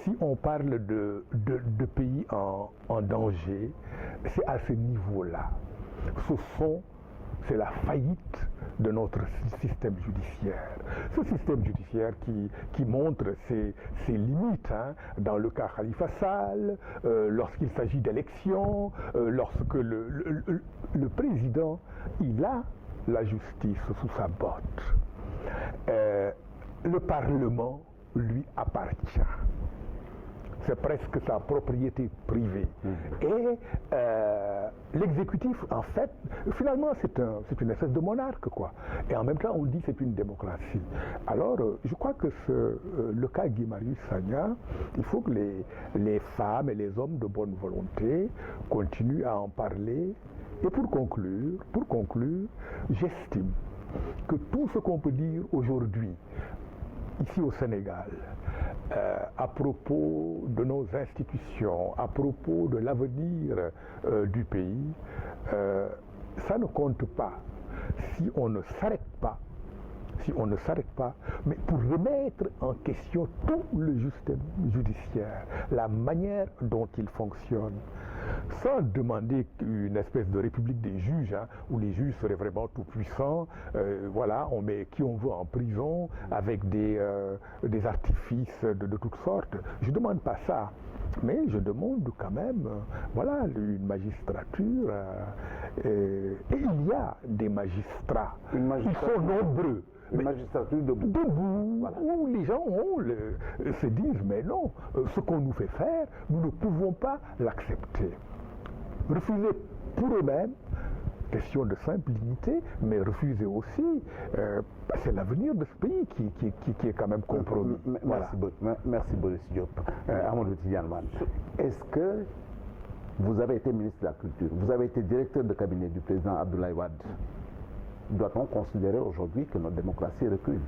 si on parle de pays en danger, c'est à ce niveau-là. C'est la faillite de notre système judiciaire. Ce système judiciaire qui montre ses limites, hein, dans le cas Khalifa Sall, lorsqu'il s'agit d'élections, lorsque le président, il a la justice sous sa botte. Le Parlement lui appartient. C'est presque sa propriété privée. Et l'exécutif, en fait, finalement, c'est une espèce de monarque, quoi. Et en même temps, on dit que c'est une démocratie. Alors, je crois que le cas Guy Marius Sagna, il faut que les femmes et les hommes de bonne volonté continuent à en parler Et pour conclure, j'estime que tout ce qu'on peut dire aujourd'hui, ici au Sénégal, à propos de nos institutions, à propos de l'avenir du pays, ça ne compte pas si on ne s'arrête pas, mais pour remettre en question tout le système judiciaire, la manière dont il fonctionne, sans demander une espèce de république des juges, où les juges seraient vraiment tout puissants, voilà, on met qui on veut en prison avec des artifices de toutes sortes. Je ne demande pas ça. Mais je demande quand même, voilà, une magistrature. Et il y a des magistrats. Ils sont nombreux. Une magistrature debout, voilà, où les gens se disent, mais non, ce qu'on nous fait faire, nous ne pouvons pas l'accepter. Refuser pour eux-mêmes, question de simple dignité, mais refuser aussi, c'est l'avenir de ce pays qui est quand même compromis. Merci Boris Diop. Amadou Tidiane Wane, est-ce que vous avez été ministre de la Culture, vous avez été directeur de cabinet du président Abdoulaye Wade? Doit-on considérer aujourd'hui que notre démocratie recule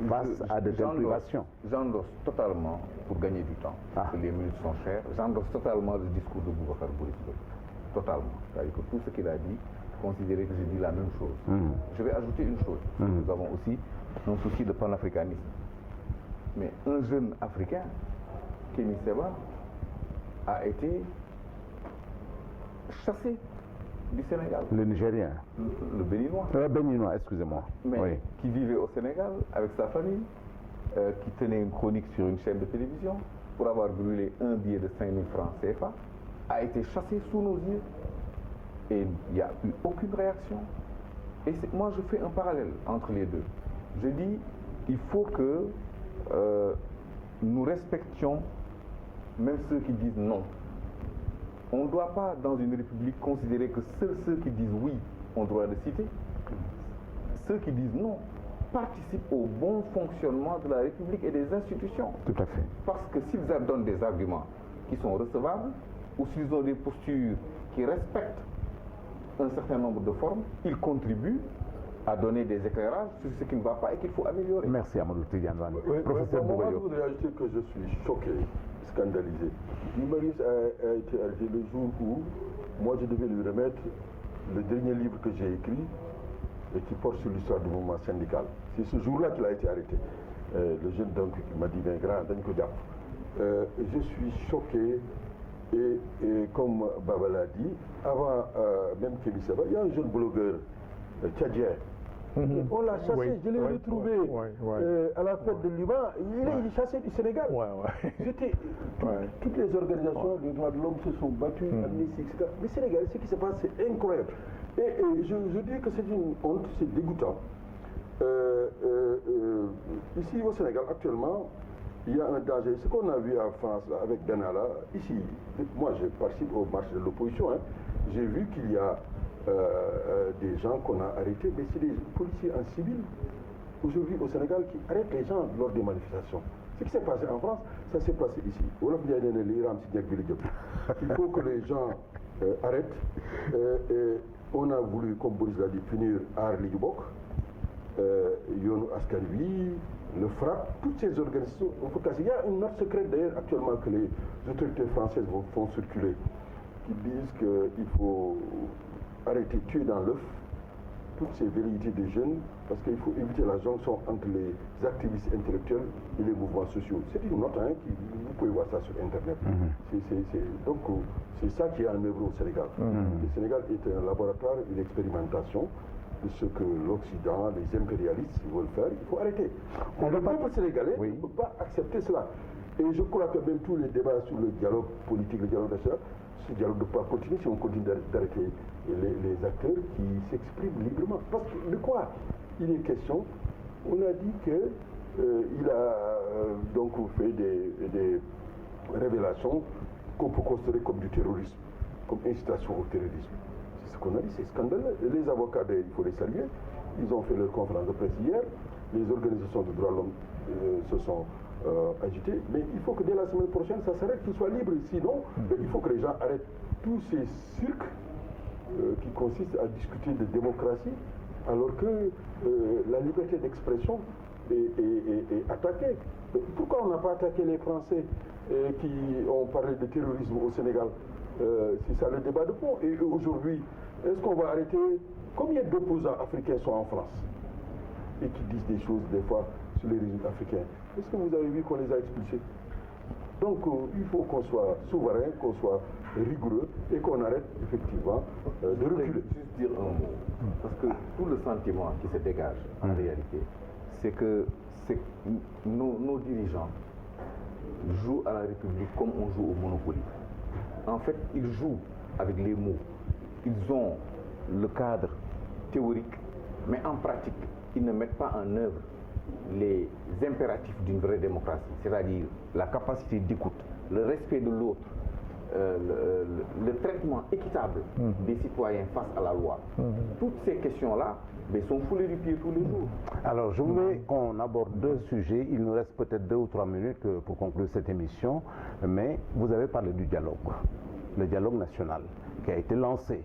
face à des privations? J'endosse totalement, pour gagner du temps, parce que les minutes sont chères, j'endosse totalement le discours de Boubacar Boris Diop. Totalement. C'est-à-dire que tout ce qu'il a dit, considérer que j'ai dit la même chose. Je vais ajouter une chose. Nous avons aussi un souci de panafricanisme. Mais un jeune africain, Kémy Séba, a été chassé du Sénégal. Le Nigérien. Le Béninois. Le Béninois, excusez-moi. Mais oui. Qui vivait au Sénégal avec sa famille, qui tenait une chronique sur une chaîne de télévision pour avoir brûlé un billet de 5 000 francs CFA, a été chassé sous nos yeux. Et il n'y a eu aucune réaction. Et moi, je fais un parallèle entre les deux. Je dis, il faut que nous respections même ceux qui disent non. On ne doit pas, dans une république, considérer que seuls ceux qui disent oui ont droit de citer. Ceux qui disent non participent au bon fonctionnement de la République et des institutions. Tout à fait. Parce que s'ils donnent des arguments qui sont recevables, ou s'ils ont des postures qui respectent un certain nombre de formes, ils contribuent à donner des éclairages sur ce qui ne va pas et qu'il faut améliorer. Merci Amadou Tidiane Wane. Professeur Boubayo. Je voudrais ajouter que je suis choqué, scandalisé. Marius a été arrêté le jour où moi je devais lui remettre le dernier livre que j'ai écrit et qui porte sur l'histoire du mouvement syndical. C'est ce jour-là qu'il a été arrêté. Le jeune donc qui m'a dit, ben grand, je suis choqué et comme Baba l'a dit, avant même Kémy Séba, il y a un jeune blogueur tchadien. On l'a chassé, je l'ai retrouvé à la fête de Liban. Il est chassé du Sénégal. Toutes les organisations des droits de l'homme se sont battues, Amnesty, etc. Mais Sénégal, ce qui se passe, c'est incroyable. Et je dis que c'est une honte, c'est dégoûtant. Ici au Sénégal, actuellement, il y a un danger. Ce qu'on a vu en France là, avec Benalla, ici, moi je participe au marché de l'opposition, j'ai vu qu'il y a des gens qu'on a arrêtés, mais c'est des policiers en civil, aujourd'hui au Sénégal, qui arrêtent les gens lors des manifestations. Ce qui s'est passé en France, ça s'est passé ici. Il faut que les gens arrêtent. On a voulu, comme Boris l'a dit, finir à Arli-Dubok, Yonou Askanui, le FRAP, toutes ces organisations. Il y a une note secrète d'ailleurs actuellement que les autorités françaises font circuler, qui disent qu'il faut arrêter de tuer dans l'œuf toutes ces velléités des jeunes, parce qu'il faut éviter la jonction entre les activistes intellectuels et les mouvements sociaux. C'est une note, vous pouvez voir ça sur Internet. Donc c'est ça qui est en œuvre au Sénégal. Le Sénégal est un laboratoire, une expérimentation de ce que l'Occident, les impérialistes veulent faire. Il faut arrêter. Le peuple sénégalais ne peut pas accepter cela. Et je crois que même tous les débats sur le dialogue politique, le dialogue national, ce dialogue ne peut pas continuer si on continue d'arrêter les acteurs qui s'expriment librement. Parce que de quoi il est question? On a dit qu'il a donc fait des révélations qu'on peut considérer comme du terrorisme, comme incitation au terrorisme. C'est ce qu'on a dit, c'est scandaleux. Les avocats, il faut les saluer, ils ont fait leur conférence de presse hier, les organisations de droits de l'homme se sont agitées, mais il faut que dès la semaine prochaine, ça s'arrête, qu'ils soient libres. Sinon, il faut que les gens arrêtent tous ces cirques qui consiste à discuter de démocratie, alors que la liberté d'expression est attaquée. Pourquoi on n'a pas attaqué les Français qui ont parlé de terrorisme au Sénégal? C'est ça le débat de fond. Et aujourd'hui, est-ce qu'on va arrêter? Combien d'opposants africains sont en France et qui disent des choses des fois sur les régimes africains? Est-ce que vous avez vu qu'on les a expulsés? Donc il faut qu'on soit souverain, qu'on soit rigoureux et qu'on arrête effectivement de reculer. Juste dire un mot, parce que tout le sentiment qui se dégage en réalité, c'est que nos dirigeants jouent à la République comme on joue au Monopoly. En fait, ils jouent avec les mots. Ils ont le cadre théorique, mais en pratique, ils ne mettent pas en œuvre les impératifs d'une vraie démocratie, c'est-à-dire la capacité d'écoute, le respect de l'autre, le traitement équitable des citoyens face à la loi. Toutes ces questions-là sont foulées du pied tous les jours. Alors, je voulais qu'on aborde deux sujets. Il nous reste peut-être 2 ou 3 minutes pour conclure cette émission, mais vous avez parlé du dialogue, le dialogue national qui a été lancé,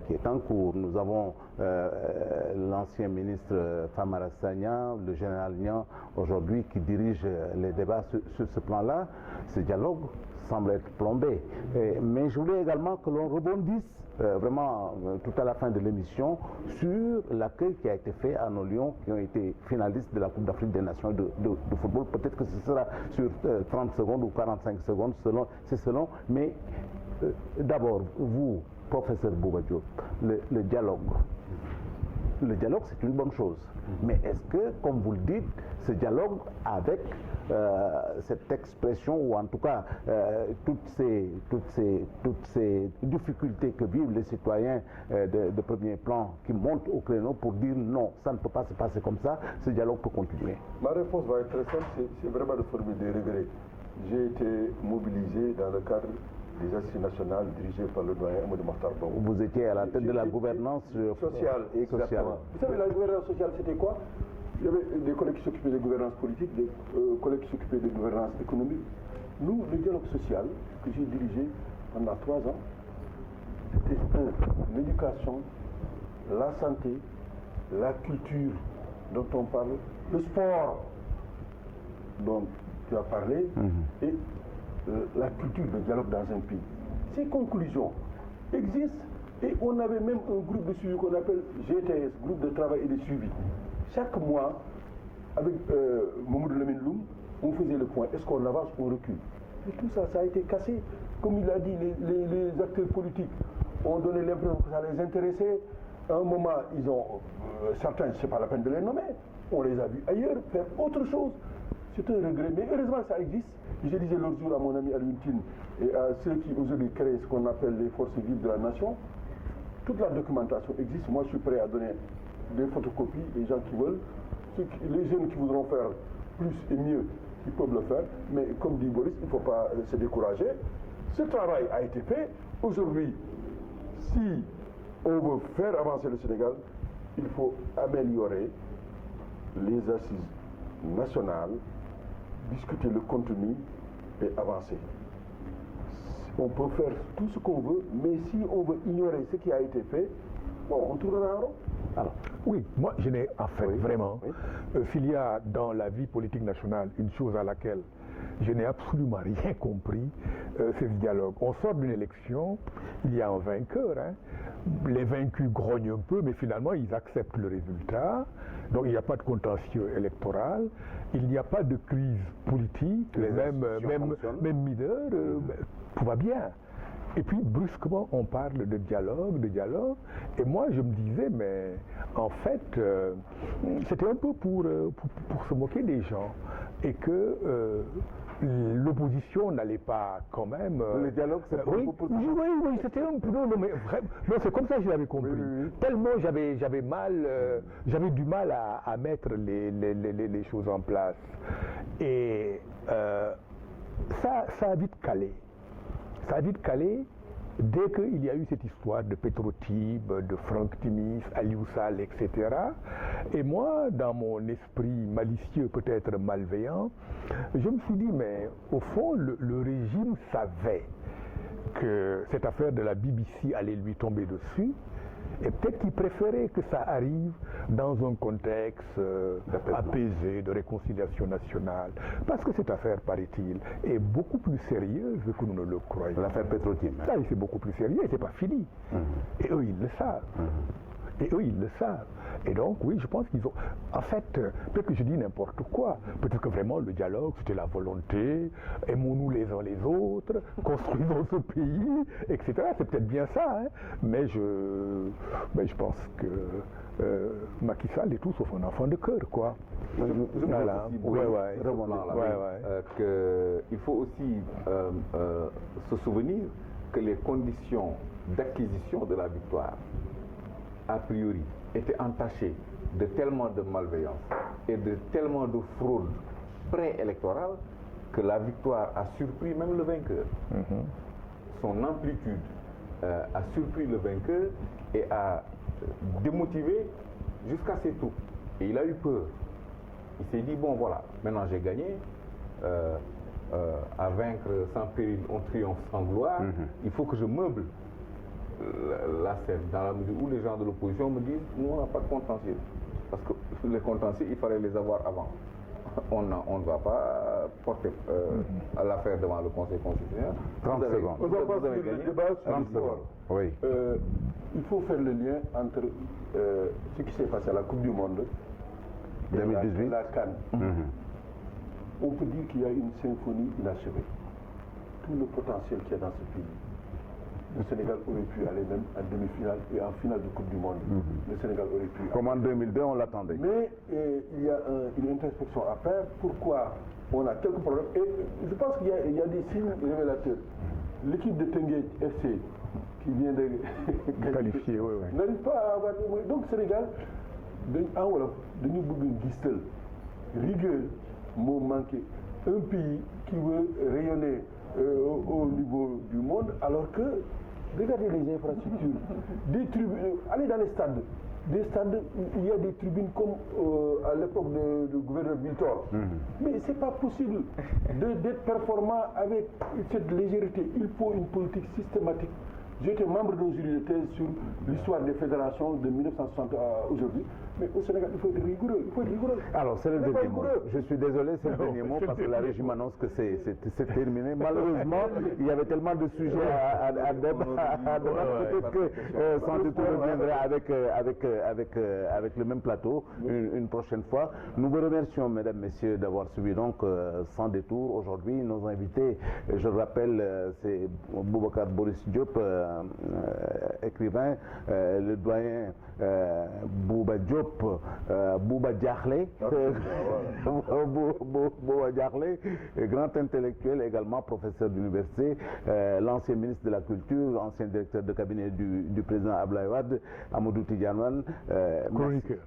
qui est en cours. Nous avons l'ancien ministre Famara Sagna, le général Niang, aujourd'hui, qui dirige les débats sur ce plan-là. Ce dialogue semble être plombé. Mais je voulais également que l'on rebondisse vraiment tout à la fin de l'émission sur l'accueil qui a été fait à nos Lions qui ont été finalistes de la Coupe d'Afrique des Nations de football. Peut-être que ce sera sur 30 secondes ou 45 secondes, selon. Mais d'abord, vous, professeur Bouba Diop, le dialogue. Le dialogue, c'est une bonne chose. Mais est-ce que, comme vous le dites, ce dialogue avec cette expression, ou en tout cas toutes ces difficultés que vivent les citoyens de premier plan qui montent au créneau pour dire non, ça ne peut pas se passer comme ça, ce dialogue peut continuer? Ma réponse va être très simple, c'est vraiment de formuler des regrets. J'ai été mobilisé dans le cadre des assises nationales dirigées par le doyen Amadou Mahtar Ba. Vous étiez à la tête de la gouvernance sociale. Exactement. Vous savez, la gouvernance sociale, c'était quoi? Il y avait des collègues qui s'occupaient de gouvernance politique, des collègues qui s'occupaient de gouvernance économique. Nous, le dialogue social que j'ai dirigé pendant 3 ans, c'était l'éducation, la santé, la culture dont on parle, le sport dont tu as parlé, et la culture de dialogue dans un pays. Ces conclusions existent et on avait même un groupe de suivi qu'on appelle GTS, groupe de travail et de suivi. Chaque mois, avec Mamoudou Lamine Loum, on faisait le point. Est-ce qu'on avance ou on recule? Et tout ça, ça a été cassé. Comme il a dit, les acteurs politiques ont donné l'impression que ça les intéressait. À un moment, ils ont, certains, ce n'est pas la peine de les nommer, on les a vus ailleurs faire autre chose. C'est un regret, mais heureusement ça existe. Je disais l'autre jour à mon ami Alioune Tine et à ceux qui aujourd'hui créent ce qu'on appelle les forces vives de la nation, toute la documentation existe. Moi, je suis prêt à donner des photocopies aux gens qui veulent. Les jeunes qui voudront faire plus et mieux, ils peuvent le faire. Mais comme dit Boris, il ne faut pas se décourager. Ce travail a été fait. Aujourd'hui, si on veut faire avancer le Sénégal, il faut améliorer les assises nationales, discuter le contenu et avancer. On peut faire tout ce qu'on veut, mais si on veut ignorer ce qui a été fait, bon, on tournera en rond. Alors, oui, moi je n'ai en fait vraiment, s'il y a dans la vie politique nationale une chose à laquelle je n'ai absolument rien compris, c'est ce dialogue. On sort d'une élection, il y a un vainqueur, les vaincus grognent un peu, mais finalement ils acceptent le résultat, donc il n'y a pas de contentieux électoral, il n'y a pas de crise politique, les mêmes leaders, tout va bien. Et puis brusquement on parle de dialogue, et moi je me disais, mais en fait c'était un peu pour se moquer des gens, et que l'opposition n'allait pas quand même... Le dialogue, c'est oui, c'était un peu... Non, mais vraiment, non, c'est comme ça que je l'avais compris. Oui. Tellement j'avais du mal à mettre les choses en place. Et ça a vite calé. Ça a vite calé dès qu'il y a eu cette histoire de Petro-Tim, de Franck Timis, Aliou Sall, etc. Et moi, dans mon esprit malicieux, peut-être malveillant, je me suis dit, mais au fond, le régime savait que cette affaire de la BBC allait lui tomber dessus. Et peut-être qu'il préférait que ça arrive dans un contexte apaisé, de réconciliation nationale. Parce que cette affaire, paraît-il, est beaucoup plus sérieuse que nous ne le croyons. L'affaire Petro-Tim. Ça, c'est beaucoup plus sérieux et c'est pas fini. Et eux, ils le savent. Et eux, ils le savent. Et donc, oui, je pense qu'ils ont... En fait, peut-être que je dis n'importe quoi. Peut-être que vraiment, le dialogue, c'était la volonté. Aimons-nous les uns les autres. Construisons ce pays, etc. C'est peut-être bien ça. Hein. Mais je pense que Macky Sall est tout sauf un enfant de cœur, quoi. Voilà. Il faut aussi se souvenir que les conditions d'acquisition de la victoire, a priori, étaient entachées de tellement de malveillance et de tellement de fraude préélectorale que la victoire a surpris même le vainqueur. Son amplitude a surpris le vainqueur et a démotivé jusqu'à ses troupes. Et il a eu peur. Il s'est dit, bon voilà, maintenant j'ai gagné, à vaincre sans péril, on triomphe sans gloire, il faut que je meuble la scène, dans la mesure où les gens de l'opposition me disent, nous on n'a pas de contentieux. Parce que les contentieux, il fallait les avoir avant. On ne va pas porter l'affaire devant le Conseil constitutionnel. 30 secondes. On va pas sur le débat sur l'histoire. Oui. Il faut faire le lien entre ce qui s'est passé à la Coupe du Monde 2018. et la CAN. On peut dire qu'il y a une symphonie inachevée. Tout le potentiel qu'il y a dans ce pays. Le Sénégal aurait pu aller même en demi-finale et en finale de Coupe du Monde. Le Sénégal aurait pu. Comme en 2002, on l'attendait. Mais il y a une introspection à faire. Pourquoi on a quelques problèmes. Et je pense qu'il y a des signes révélateurs. L'équipe de Tenguet FC, qui vient de qualifier, n'arrive pas à avoir. Donc Sénégal, en wolof, dañu bëgg gistal rigueur moo manqué. Un pays qui veut rayonner au niveau du monde, alors que, regardez les infrastructures, des tribunes, allez dans les stades, il y a des tribunes comme à l'époque du gouverneur Miltor. Mais c'est pas possible d'être performant avec cette légèreté. Il faut une politique systématique. J'étais membre d'un jury de thèse sur l'histoire des fédérations de 1960 à aujourd'hui. Mais au Sénégal, il faut être rigoureux. Alors, c'est le dernier mot. Je suis désolé, c'est le dernier mot parce que la régie m'annonce que c'est terminé. Malheureusement, il y avait tellement de sujets à débattre. Peut-être que sans doute on reviendrait avec le même plateau une prochaine fois. Nous vous remercions, mesdames, messieurs, d'avoir suivi donc Sans détour. Aujourd'hui, nos invités, je le rappelle, c'est Boubacar Boris Diop, écrivain, le doyen Bouba Diop, Bouba Diakhlé, Bouba Diakhlé, grand intellectuel, également professeur d'université, l'ancien ministre de la Culture, ancien directeur de cabinet du président Abdoulaye Wade, Amadou Tidiane Wane, chroniqueur.